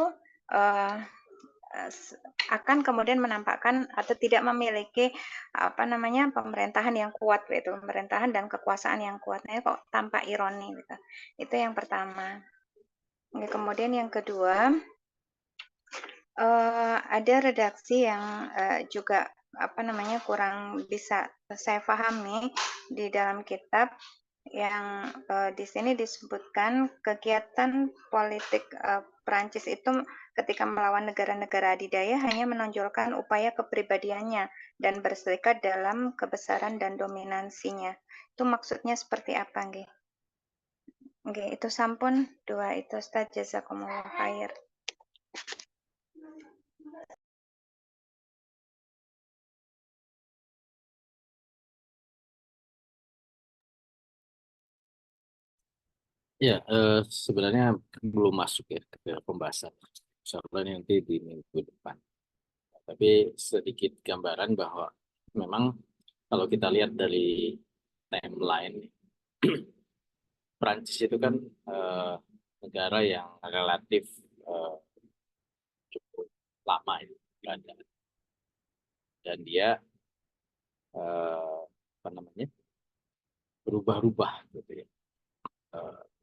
akan kemudian menampakkan atau tidak memiliki pemerintahan yang kuat gitu, pemerintahan dan kekuasaan yang kuat. Nah, kok tampak ironi gitu. Itu yang pertama. Kemudian yang kedua, ada redaksi yang juga kurang bisa saya pahami di dalam kitab yang di sini disebutkan kegiatan politik Prancis itu ketika melawan negara-negara adidaya hanya menonjolkan upaya kepribadiannya dan berserikat dalam kebesaran dan dominansinya. Itu maksudnya seperti apa, nggih? Nggih, itu sampun dua itu Ustaz, jazakumullah khair.
Ya, sebenarnya belum masuk ya ke pembahasan. Soalnya nanti di minggu depan. Tapi sedikit gambaran bahwa memang kalau kita lihat dari timeline, Prancis itu kan negara yang relatif eh, cukup lama ya, berada. Dan dia apa namanya berubah-ubah gitu ya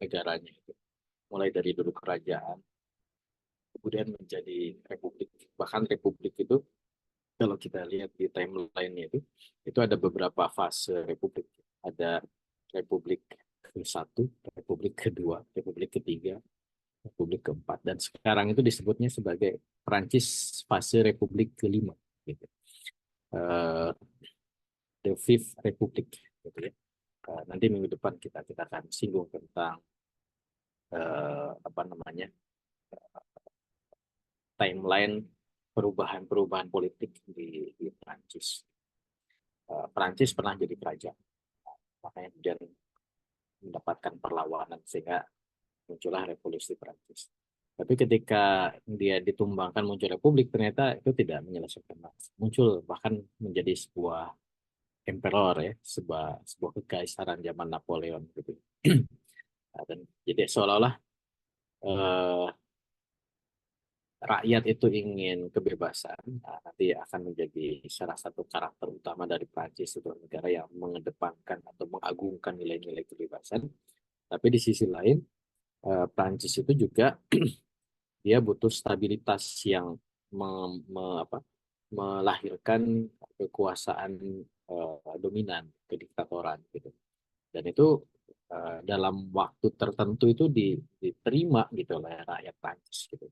negaranya itu. Mulai dari dulu kerajaan, kemudian menjadi republik. Bahkan republik itu kalau kita lihat di timeline-nya itu ada beberapa fase republik. Ada republik ke-1, republik kedua, republik ketiga, republik keempat. Dan sekarang itu disebutnya sebagai Prancis fase republik kelima. Gitu. The Fifth Republic. Gitu ya. Nanti minggu depan kita akan singgung tentang apa namanya timeline perubahan-perubahan politik di Prancis. Prancis pernah jadi kerajaan, makanya kemudian mendapatkan perlawanan sehingga muncullah revolusi Prancis. Tapi ketika dia ditumbangkan muncul republik, ternyata itu tidak menyelesaikan masalah. Muncul bahkan menjadi sebuah emperor ya, sebuah kekaisaran zaman Napoleon gitu. Dan jadi seolah-olah rakyat itu ingin kebebasan, nah, nanti akan menjadi salah satu karakter utama dari Prancis itu negara yang mengedepankan atau mengagungkan nilai-nilai kebebasan. Tapi di sisi lain, Prancis itu juga dia butuh stabilitas yang melahirkan kekuasaan dominan, kediktatoran gitu. Dan itu dalam waktu tertentu itu diterima gitu oleh rakyat Prancis gitu.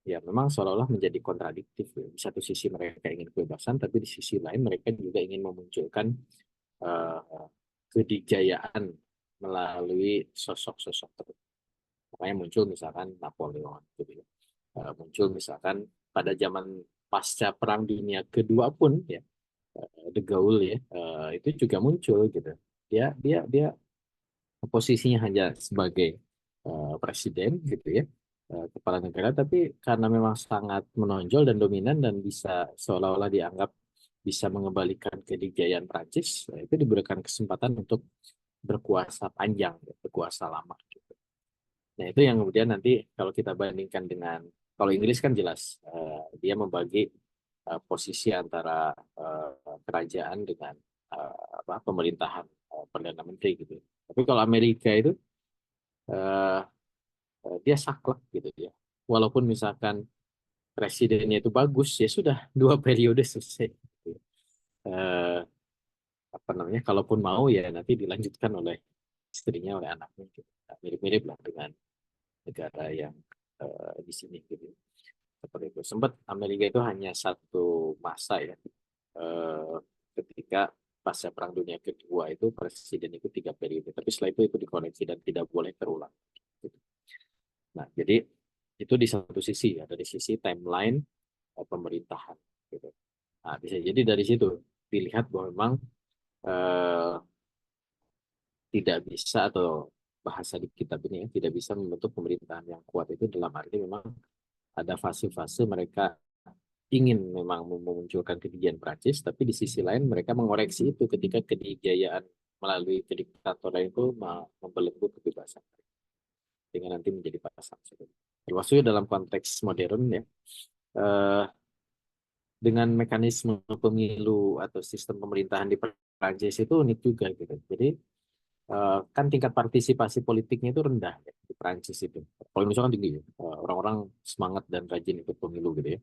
Ya memang seolah-olah menjadi kontradiktif ya. Di satu sisi mereka ingin kebebasan, tapi di sisi lain mereka juga ingin memunculkan uh, kedikjayaan melalui sosok-sosok tertentu. Makanya muncul misalkan Napoleon, gitu ya. Muncul misalkan pada zaman pasca Perang Dunia Kedua pun ya, De Gaulle ya, itu juga muncul gitu. Dia posisinya hanya sebagai presiden gitu ya, kepala negara, tapi karena memang sangat menonjol dan dominan dan bisa seolah-olah dianggap bisa mengembalikan kedikjayaan Prancis, itu diberikan kesempatan untuk berkuasa panjang, ya, berkuasa lama gitu. Nah itu yang kemudian nanti kalau kita bandingkan dengan kalau Inggris kan jelas dia membagi posisi antara kerajaan dengan pemerintahan perdana menteri gitu. Tapi kalau Amerika itu eh, dia saklek gitu ya. Walaupun misalkan presidennya itu bagus, ya sudah 2 periode selesai. Gitu. Eh, apa namanya? Kalaupun mau ya nanti dilanjutkan oleh istrinya, oleh anaknya. Gitu. Nah, mirip-mirip lah dengan negara yang di sini gitu. Seperti itu. Sempat Amerika itu hanya satu masa ya. Eh, ketika pasca Perang Dunia Kedua itu presiden itu 3 periode. Tapi setelah itu dikoreksi dan tidak boleh terulang. Gitu. Nah, jadi itu di satu sisi ya, dari sisi timeline pemerintahan. Gitu. Nah, bisa jadi dari situ dilihat bahwa memang eh, tidak bisa atau bahasa di kitab ini ya, tidak bisa membentuk pemerintahan yang kuat itu dalam arti memang ada fase-fase mereka ingin memang memunculkan kedikjayaan Prancis, tapi di sisi lain mereka mengoreksi itu ketika kedikjayaan melalui kediktatoran itu membelenggu kebebasan dengan nanti menjadi pasang. Termasuk dalam konteks modern ya, eh, dengan mekanisme pemilu atau sistem pemerintahan di Prancis itu unik juga gitu. Jadi kan tingkat partisipasi politiknya itu rendah ya, di Prancis itu. Kalau misalkan tinggi ya, orang-orang semangat dan rajin ikut pemilu gitu ya.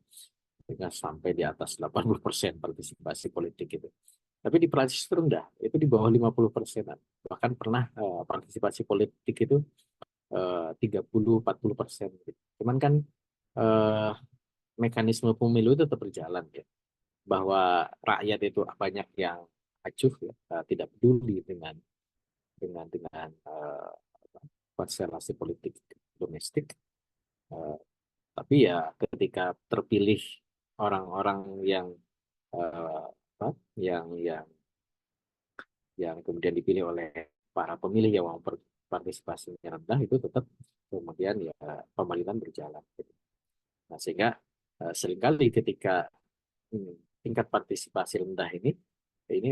Sehingga sampai di atas 80% partisipasi politik itu. Tapi di Prancis itu rendah, itu di bawah 50%. Bahkan pernah partisipasi politik itu 30-40%. Gitu. Cuman kan eh, mekanisme pemilu itu tetap berjalan ya. Bahwa rakyat itu banyak yang acuh ya, tidak peduli dengan konstelasi politik domestik. Eh, tapi ya ketika terpilih orang-orang yang eh, apa, yang kemudian dipilih oleh para pemilih yang mau partisipasinya rendah itu tetap kemudian ya pemerintahan berjalan. Gitu. Nah sehingga seringkali ketika tingkat partisipasi rendah ini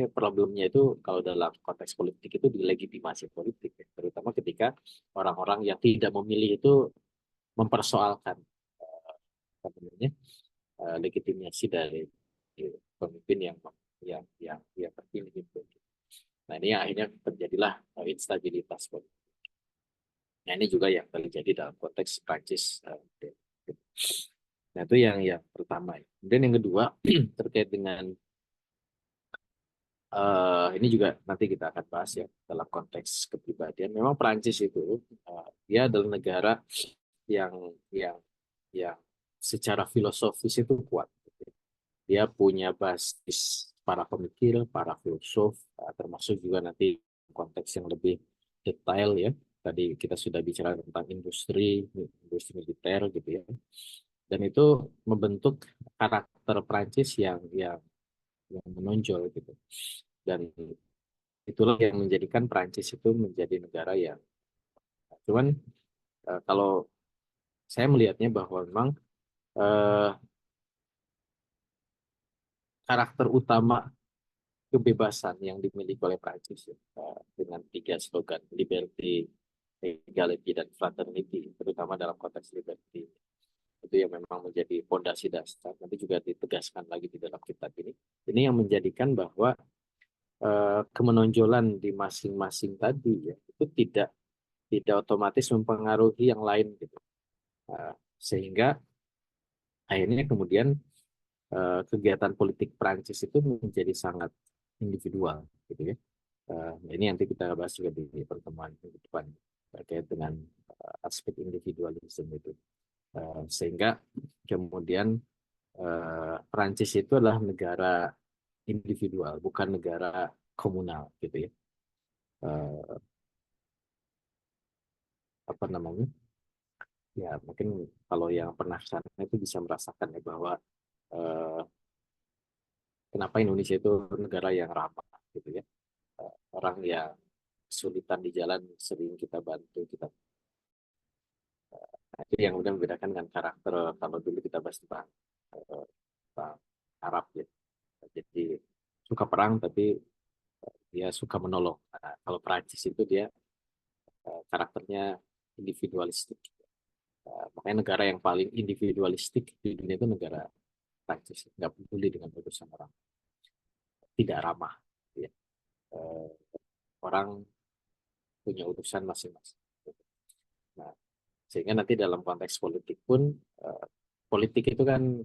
problemnya itu kalau dalam konteks politik itu dilegitimasi politik, ya. Terutama ketika orang-orang yang tidak memilih itu mempersoalkan apa namanya, legitimasi dari pemimpin yang terpilih itu. Nah ini akhirnya terjadilah instabilitas politik. Nah ini juga yang terjadi dalam konteks Prancis. Nah itu yang pertama. Kemudian yang kedua terkait dengan ini juga nanti kita akan bahas ya dalam konteks kepribadian. Memang Prancis itu dia adalah negara yang secara filosofis itu kuat. Dia punya basis para pemikir, para filosof, termasuk juga nanti konteks yang lebih detail ya. Tadi kita sudah bicara tentang industri militer gitu ya. Dan itu membentuk karakter Prancis yang menonjol gitu. Dan itulah yang menjadikan Prancis itu menjadi negara yang cuman kalau saya melihatnya bahwa memang eh, karakter utama kebebasan yang dimiliki oleh Prancis ya, dengan 3 slogan liberty, equality, dan fraternity, terutama dalam konteks liberty. Itu yang memang menjadi fondasi dasar. Nanti juga ditegaskan lagi di dalam kitab ini. Ini yang menjadikan bahwa kemenonjolan di masing-masing tadi ya itu tidak otomatis mempengaruhi yang lain gitu. Sehingga akhirnya kemudian kegiatan politik Prancis itu menjadi sangat individual gitu ya. Ini nanti kita bahas juga di pertemuan minggu depan terkait dengan aspek individualisme itu. Sehingga kemudian Prancis itu adalah negara individual, bukan negara komunal gitu ya. Apa namanya? Ya mungkin kalau yang pernah sana itu bisa merasakan ya bahwa kenapa Indonesia itu negara yang ramah gitu ya. Orang yang kesulitan di jalan sering kita bantu, kita itu yang kemudian membedakan dengan karakter kalau dulu kita bahas tentang Arab ya. Jadi suka perang tapi dia suka menolong. Nah, kalau Prancis itu dia karakternya individualistik. Makanya negara yang paling individualistik di dunia itu negara Prancis. Nggak peduli dengan urusan orang. Tidak ramah. Ya. Orang punya urusan masing-masing. Nah, sehingga nanti dalam konteks politik pun, politik itu kan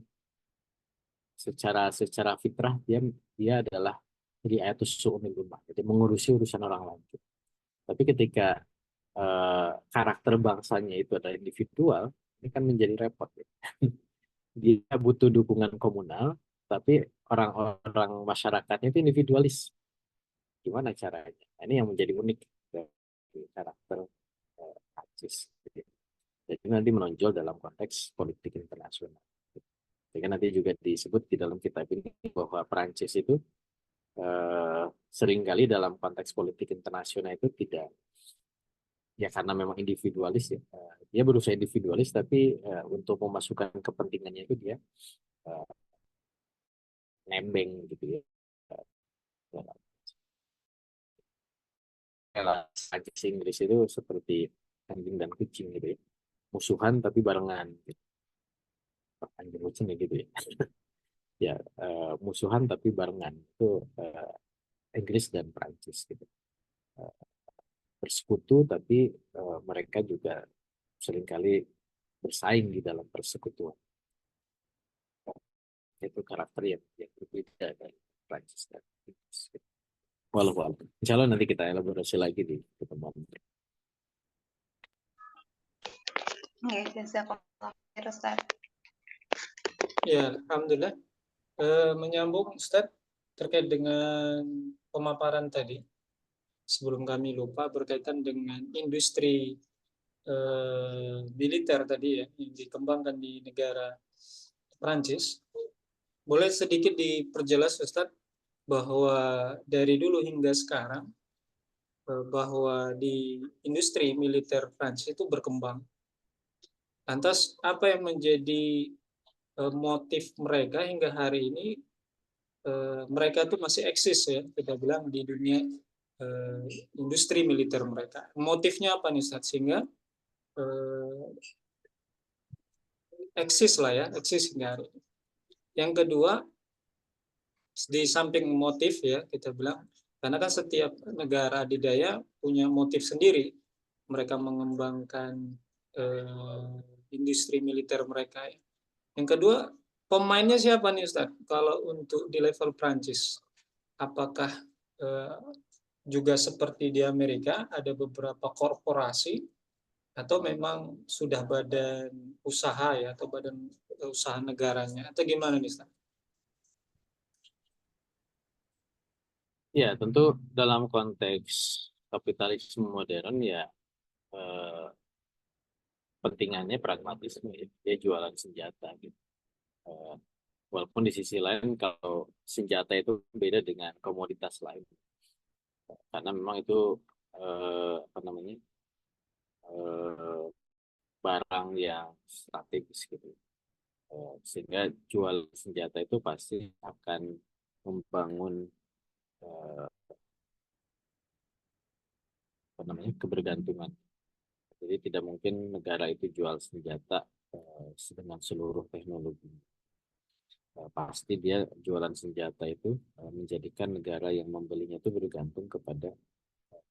secara fitrah dia adalah ri'ayatus su'unil ummah, jadi mengurusi urusan orang lain. Tapi ketika karakter bangsanya itu adalah individual, ini kan menjadi repot ya. Dia butuh dukungan komunal, tapi orang-orang masyarakatnya itu individualis. Gimana caranya? Nah, ini yang menjadi unik dari karakter Prancis. Jadi nanti menonjol dalam konteks politik internasional. Sehingga nanti juga disebut di dalam kitab ini bahwa Prancis itu seringkali dalam konteks politik internasional itu tidak, ya karena memang individualis ya, dia berusaha individualis tapi untuk memasukkan kepentingannya itu dia nembeng gitu ya. Prancis Inggris itu seperti anjing dan kucing gitu ya, musuhan tapi barengan gitu. Anjing kucing ya gitu ya. Ya musuhan tapi barengan itu Inggris dan Prancis gitu. Bersekutu tapi mereka juga seringkali bersaing di dalam persekutuan. Itu karakter yang berbeda dari Prancis dan Inggris. Walau insya Allah nanti kita elaborasi lagi di pertemuan.
Ustaz.
Ya, alhamdulillah. Menyambung Ustaz terkait dengan pemaparan tadi. Sebelum kami lupa berkaitan dengan industri militer tadi ya yang dikembangkan di negara Prancis. Boleh sedikit diperjelas Ustaz bahwa dari dulu hingga sekarang bahwa di industri militer Prancis itu berkembang. Lantas apa yang menjadi motif mereka hingga hari ini mereka itu masih eksis ya kita bilang di dunia industri militer mereka. Motifnya apa nih Ustaz? Sehingga eksis lah ya, eksis hingga hari ini. Yang kedua, di samping motif ya kita bilang, karena kan setiap negara adidaya punya motif sendiri. Mereka mengembangkan industri militer mereka. Yang kedua, pemainnya siapa nih Ustaz? Kalau untuk di level Prancis, apakah juga seperti di Amerika ada beberapa korporasi atau memang sudah badan usaha ya atau badan usaha negaranya atau gimana nih Ustaz?
Ya tentu dalam konteks kapitalisme modern ya pentingannya pragmatisme ya. Dia jualan senjata gitu. Walaupun di sisi lain kalau senjata itu beda dengan komoditas lain karena memang itu apa namanya barang yang strategis gitu. Sehingga jual senjata itu pasti akan membangun apa namanya kebergantungan. Jadi tidak mungkin negara itu jual senjata dengan seluruh teknologi. Pasti dia jualan senjata itu menjadikan negara yang membelinya itu bergantung kepada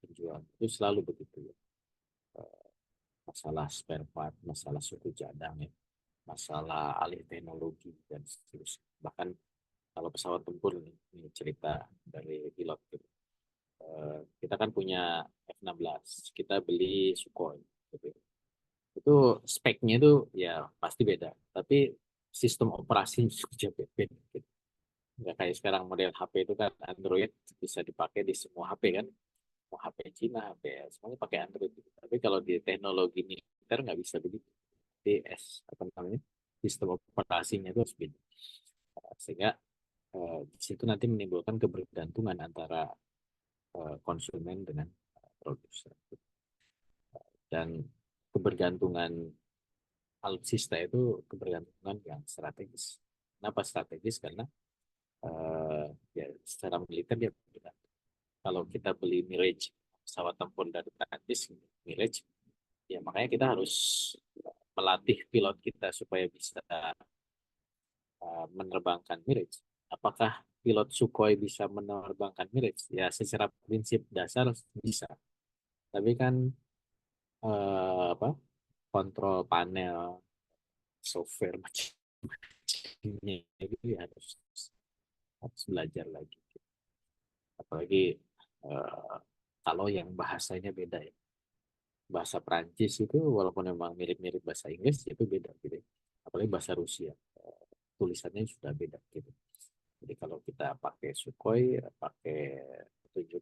penjual. Itu selalu begitu ya. Masalah spare part, masalah suku cadang ya, masalah alih teknologi dan seterusnya. Bahkan kalau pesawat tempur ini cerita dari pilot gitu. Kita kan punya F-16, kita beli Sukhoi gitu. Itu speknya itu ya pasti beda, tapi sistem operasinya juga beda gitu. Nggak kayak sekarang model HP itu kan Android bisa dipakai di semua HP kan, mau HP Cina, HP semuanya pakai Android gitu. Tapi kalau di teknologi militer nggak bisa begitu. DS apa namanya, sistem operasinya itu harus beda. Sehingga di situ nanti menimbulkan kebergantungan antara konsumen dengan produsen. Dan kebergantungan alutsista itu kebergantungan yang strategis. Kenapa strategis? Karena ya secara militer dia bergantung. Kalau kita beli Mirage, pesawat tempur dari Prancis, Mirage, ya makanya kita harus melatih pilot kita supaya bisa menerbangkan Mirage. Apakah pilot Sukhoi bisa menerbangkan Mirage? Ya secara prinsip dasar bisa. Tapi kan apa, kontrol panel, software macamnya itu ya harus belajar lagi. Apalagi kalau yang bahasanya beda ya. Bahasa Prancis itu walaupun memang mirip-mirip bahasa Inggris itu beda gitu. Apalagi bahasa Rusia. Tulisannya sudah beda gitu. Jadi kalau kita pakai Sukhoi, pakai petunjuk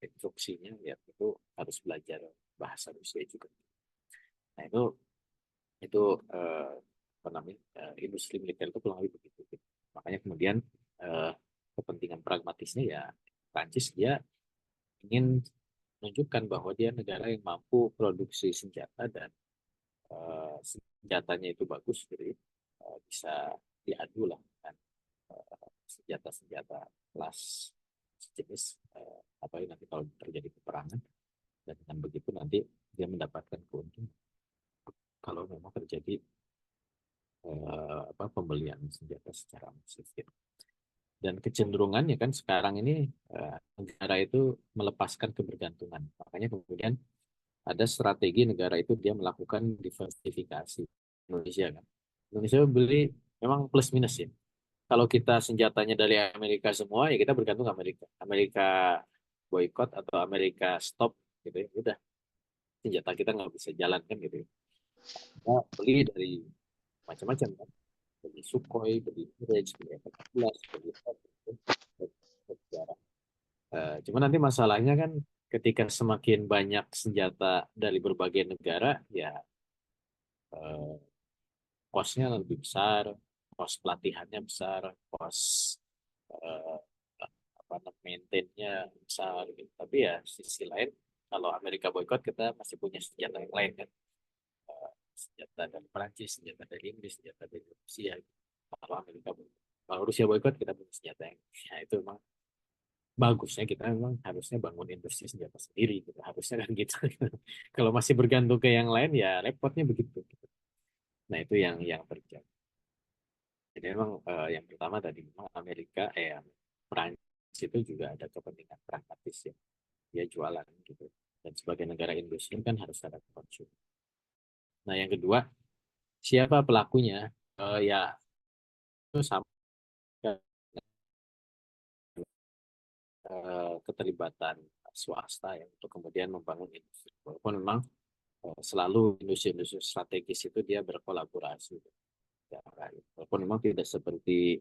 instruksinya ya itu harus belajar bahasa Rusia juga. Nah itu apa namanya, industri militer itu kurang lebih begitu. Gitu. Makanya kemudian kepentingan pragmatisnya ya Prancis dia ingin menunjukkan bahwa dia negara yang mampu produksi senjata dan senjatanya itu bagus, jadi bisa diadu lah kan senjata-senjata kelas sejenis apalagi nanti kalau terjadi peperangan, dan dengan begitu nanti dia mendapatkan keuntungan kalau memang terjadi pembelian senjata secara masif gitu. Dan kecenderungannya kan sekarang ini negara itu melepaskan kebergantungan, makanya kemudian ada strategi negara itu dia melakukan diversifikasi. Indonesia kan, Indonesia beli memang plus minus ya. Kalau kita senjatanya dari Amerika semua ya kita bergantung Amerika. Amerika boykot atau Amerika stop gitu ya, udah senjata kita nggak bisa jalan kan gitu ya. Kita beli dari macam-macam kan, beli Sukhoi, beli Mirage, beli F-16, beli sejarah. Cuma nanti masalahnya kan ketika semakin banyak senjata dari berbagai negara ya cost-nya lebih besar, cost pelatihannya besar, cost eh, apa maintain-nya besar gitu. Tapi ya sisi lain kalau Amerika boykot kita masih punya senjata yang lain kan. Senjata dari Perancis, senjata dari Inggris, senjata dari Rusia. Gitu. Kalau Rusia boykot kita punya senjata yang ya itu memang bagusnya kita memang harusnya bangun industri senjata sendiri gitu. Harusnya kan gitu. Kalau masih bergantung ke yang lain ya repotnya begitu. Gitu. Nah itu yang terjadi. Jadi memang yang pertama tadi memang Perancis itu juga ada kepentingan pragmatis ya, dia jualan gitu. Dan sebagai negara industri kan harus ada konsumsi. Nah yang kedua, siapa pelakunya? Ya itu sama keterlibatan swasta ya untuk kemudian membangun industri. Walaupun memang selalu industri-industri strategis itu dia berkolaborasi. Ya, walaupun memang tidak seperti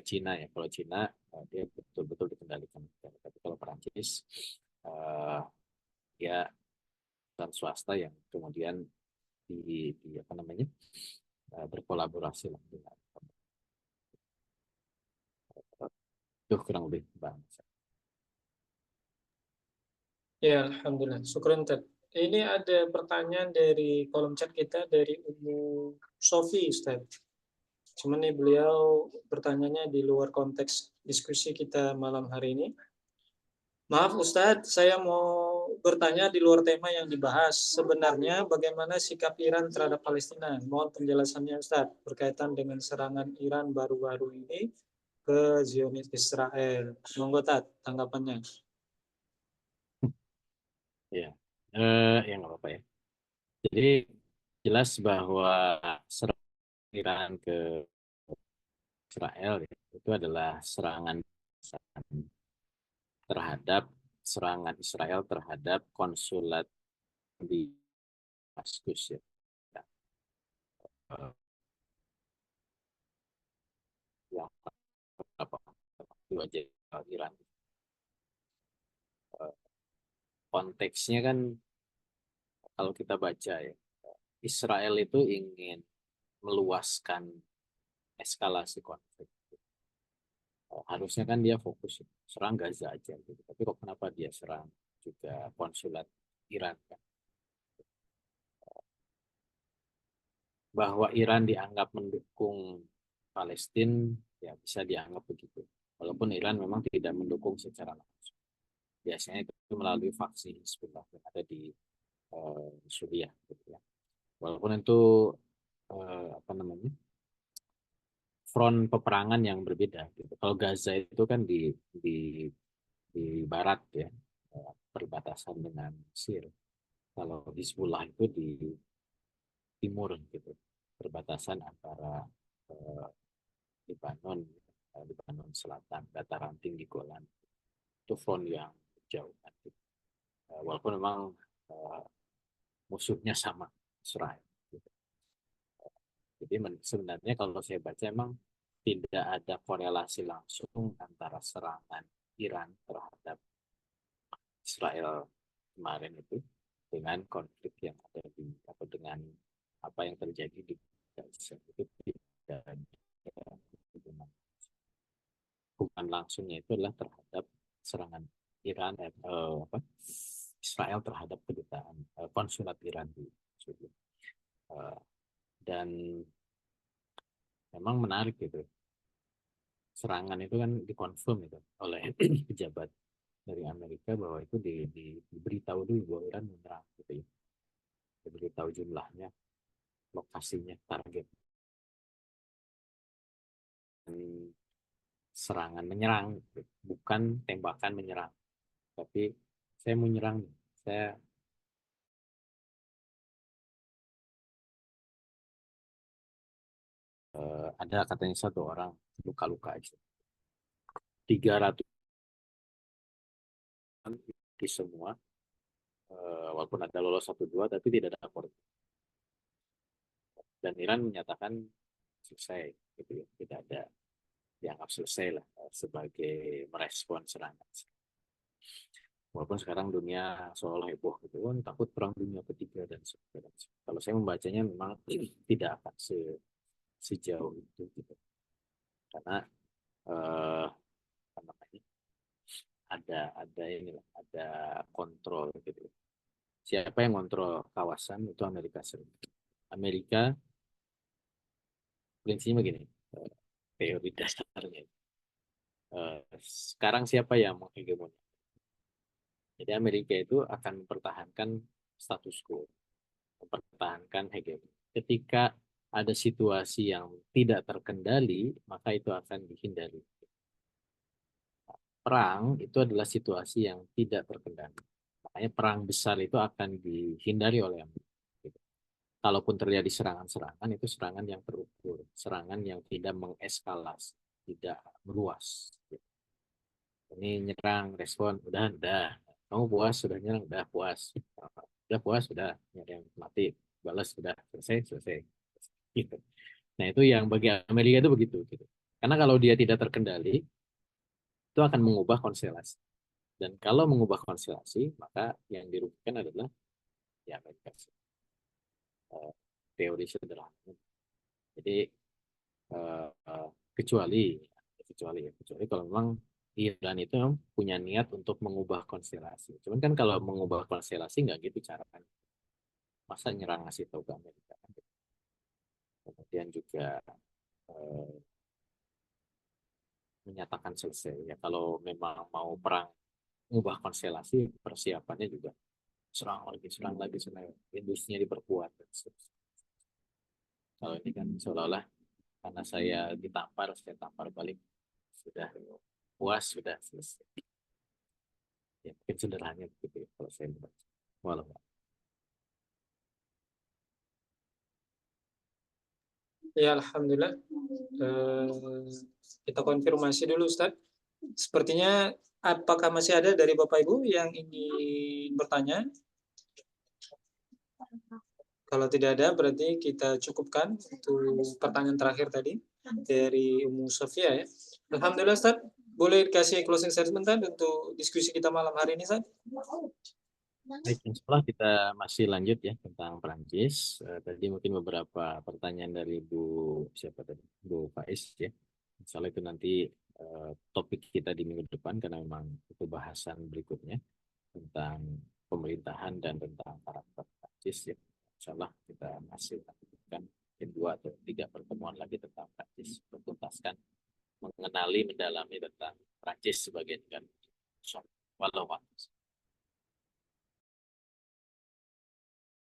Cina ya. Kalau Cina dia betul-betul dikendalikan. Tapi kalau Perancis dia dan swasta yang kemudian di apa namanya berkolaborasi lah dengan itu kurang lebih bang.
Ya, alhamdulillah. Syukran, Tad. Ini ada pertanyaan dari kolom chat kita dari Umu Sofi, Ustaz. Cuman nih beliau bertanyanya di luar konteks diskusi kita malam hari ini. Maaf Ustadz, saya mau bertanya di luar tema yang dibahas. Sebenarnya bagaimana sikap Iran terhadap Palestina? Mohon penjelasannya Ustaz berkaitan dengan serangan Iran baru-baru ini ke Zionis Israel. Monggo Tat, tanggapannya.
Ya, ya nggak apa-apa ya. Jadi jelas bahwa serangan Iran ke Israel ya, itu adalah terhadap serangan Israel terhadap konsulat di Damaskus ya. Eh, yang apa dua jenderal Iran. Eh, Konteksnya kan kalau kita baca ya, Israel itu ingin meluaskan eskalasi konflik. Harusnya kan dia fokus serang Gaza aja gitu. Tapi kok kenapa dia serang juga konsulat Iran kan? Bahwa Iran dianggap mendukung Palestina ya bisa dianggap begitu. Walaupun Iran memang tidak mendukung secara langsung. Biasanya itu melalui faksi Hizbullah yang ada di Suriah gitu ya. Walaupun itu apa namanya? Front peperangan yang berbeda gitu. Kalau Gaza itu kan di barat ya, perbatasan dengan Mesir. Kalau Hizbullah itu di timur gitu, perbatasan antara eh, Lebanon, Lebanon Selatan, dataran tinggi Golan. Itu front yang jauh nanti. Walaupun memang eh, musuhnya sama Israel. Gitu. Jadi sebenarnya kalau saya baca emang tidak ada korelasi langsung antara serangan Iran terhadap Israel kemarin itu dengan konflik yang ada di atau dengan apa yang terjadi di Gaza itu tidak ada hubungan. Hubungan langsungnya itu adalah terhadap serangan Iran Israel terhadap kedutaan konsulat Iran di Suriah. Dan memang menarik gitu, serangan itu kan dikonfirm itu oleh pejabat dari Amerika bahwa itu diberitahu dulu bahwa Iran menyerang gitu ya, diberitahu jumlahnya, lokasinya, target. Serangan menyerang, bukan tembakan menyerang, tapi saya mau nyerang, saya ada katanya satu orang luka-luka aja, 300 di semua, walaupun ada lolos 1-2 tapi tidak ada korban. Dan Iran menyatakan selesai gitu ya, tidak ada dianggap selesai lah sebagai merespon serangan. Walaupun sekarang dunia soal heboh gitu kan, takut perang dunia ketiga dan sebagainya. Kalau saya membacanya memang tidak akan sejauh itu gitu. Karena apa namanya, ada ini lah, ada kontrol gitu. Siapa yang kontrol kawasan itu Amerika Serikat. Amerika prinsipnya begini, teori dasarnya. Sekarang siapa yang menghegemoni? Jadi Amerika itu akan mempertahankan status quo, mempertahankan hegemoni. Ketika ada situasi yang tidak terkendali, maka itu akan dihindari. Perang itu adalah situasi yang tidak terkendali. Makanya perang besar itu akan dihindari oleh Amerika. Kalaupun terjadi serangan-serangan, itu serangan yang terukur, serangan yang tidak mengeskalasi, tidak meluas. Ini nyerang, respon, udah. Kamu puas, sudah nyerang, udah puas. Udah puas, sudah nyerang, mati, balas, sudah selesai. Gitu. Nah itu yang bagi Amerika itu begitu. Gitu. Karena kalau dia tidak terkendali, itu akan mengubah konstelasi. Dan kalau mengubah konstelasi, maka yang dirugikan adalah ya Amerika. Teori sederhana. Jadi uh, uh, kecuali kalau memang Iran itu punya niat untuk mengubah konstelasi. Cuman kan kalau mengubah konstelasi nggak gitu caranya. Masa nyerang ngasih tahu ke Amerika. Kemudian juga menyatakan selesai. Ya kalau memang mau perang mengubah konstelasi, persiapannya juga serang lagi, industrinya diperkuat. Dan seterusnya. Kalau ini kan seolah-olah karena saya saya tampar balik, sudah puas, sudah selesai. Ya, mungkin sederhananya begitu ya, kalau saya membaca. Walau
Ya, alhamdulillah. Kita konfirmasi dulu, Ustaz. Sepertinya apakah masih ada dari Bapak Ibu yang ingin bertanya? Kalau tidak ada, berarti kita cukupkan untuk pertanyaan terakhir tadi dari Ummu Sofia ya. Alhamdulillah, Ustaz. Boleh kasih closing statement Ustaz, untuk diskusi kita malam hari ini, Ustaz?
baik, insya kita masih lanjut ya tentang Prancis. Tadi mungkin beberapa pertanyaan dari siapa tadi, Bu Faiz ya. Insya Allah itu nanti topik kita di minggu depan karena memang itu bahasan berikutnya tentang pemerintahan dan tentang karakter Prancis ya. Insya Allah kita masih akan 2 atau 3 pertemuan lagi tentang Prancis untuk tuntaskan, mengenali, mendalami tentang Prancis sebagai negara. Walau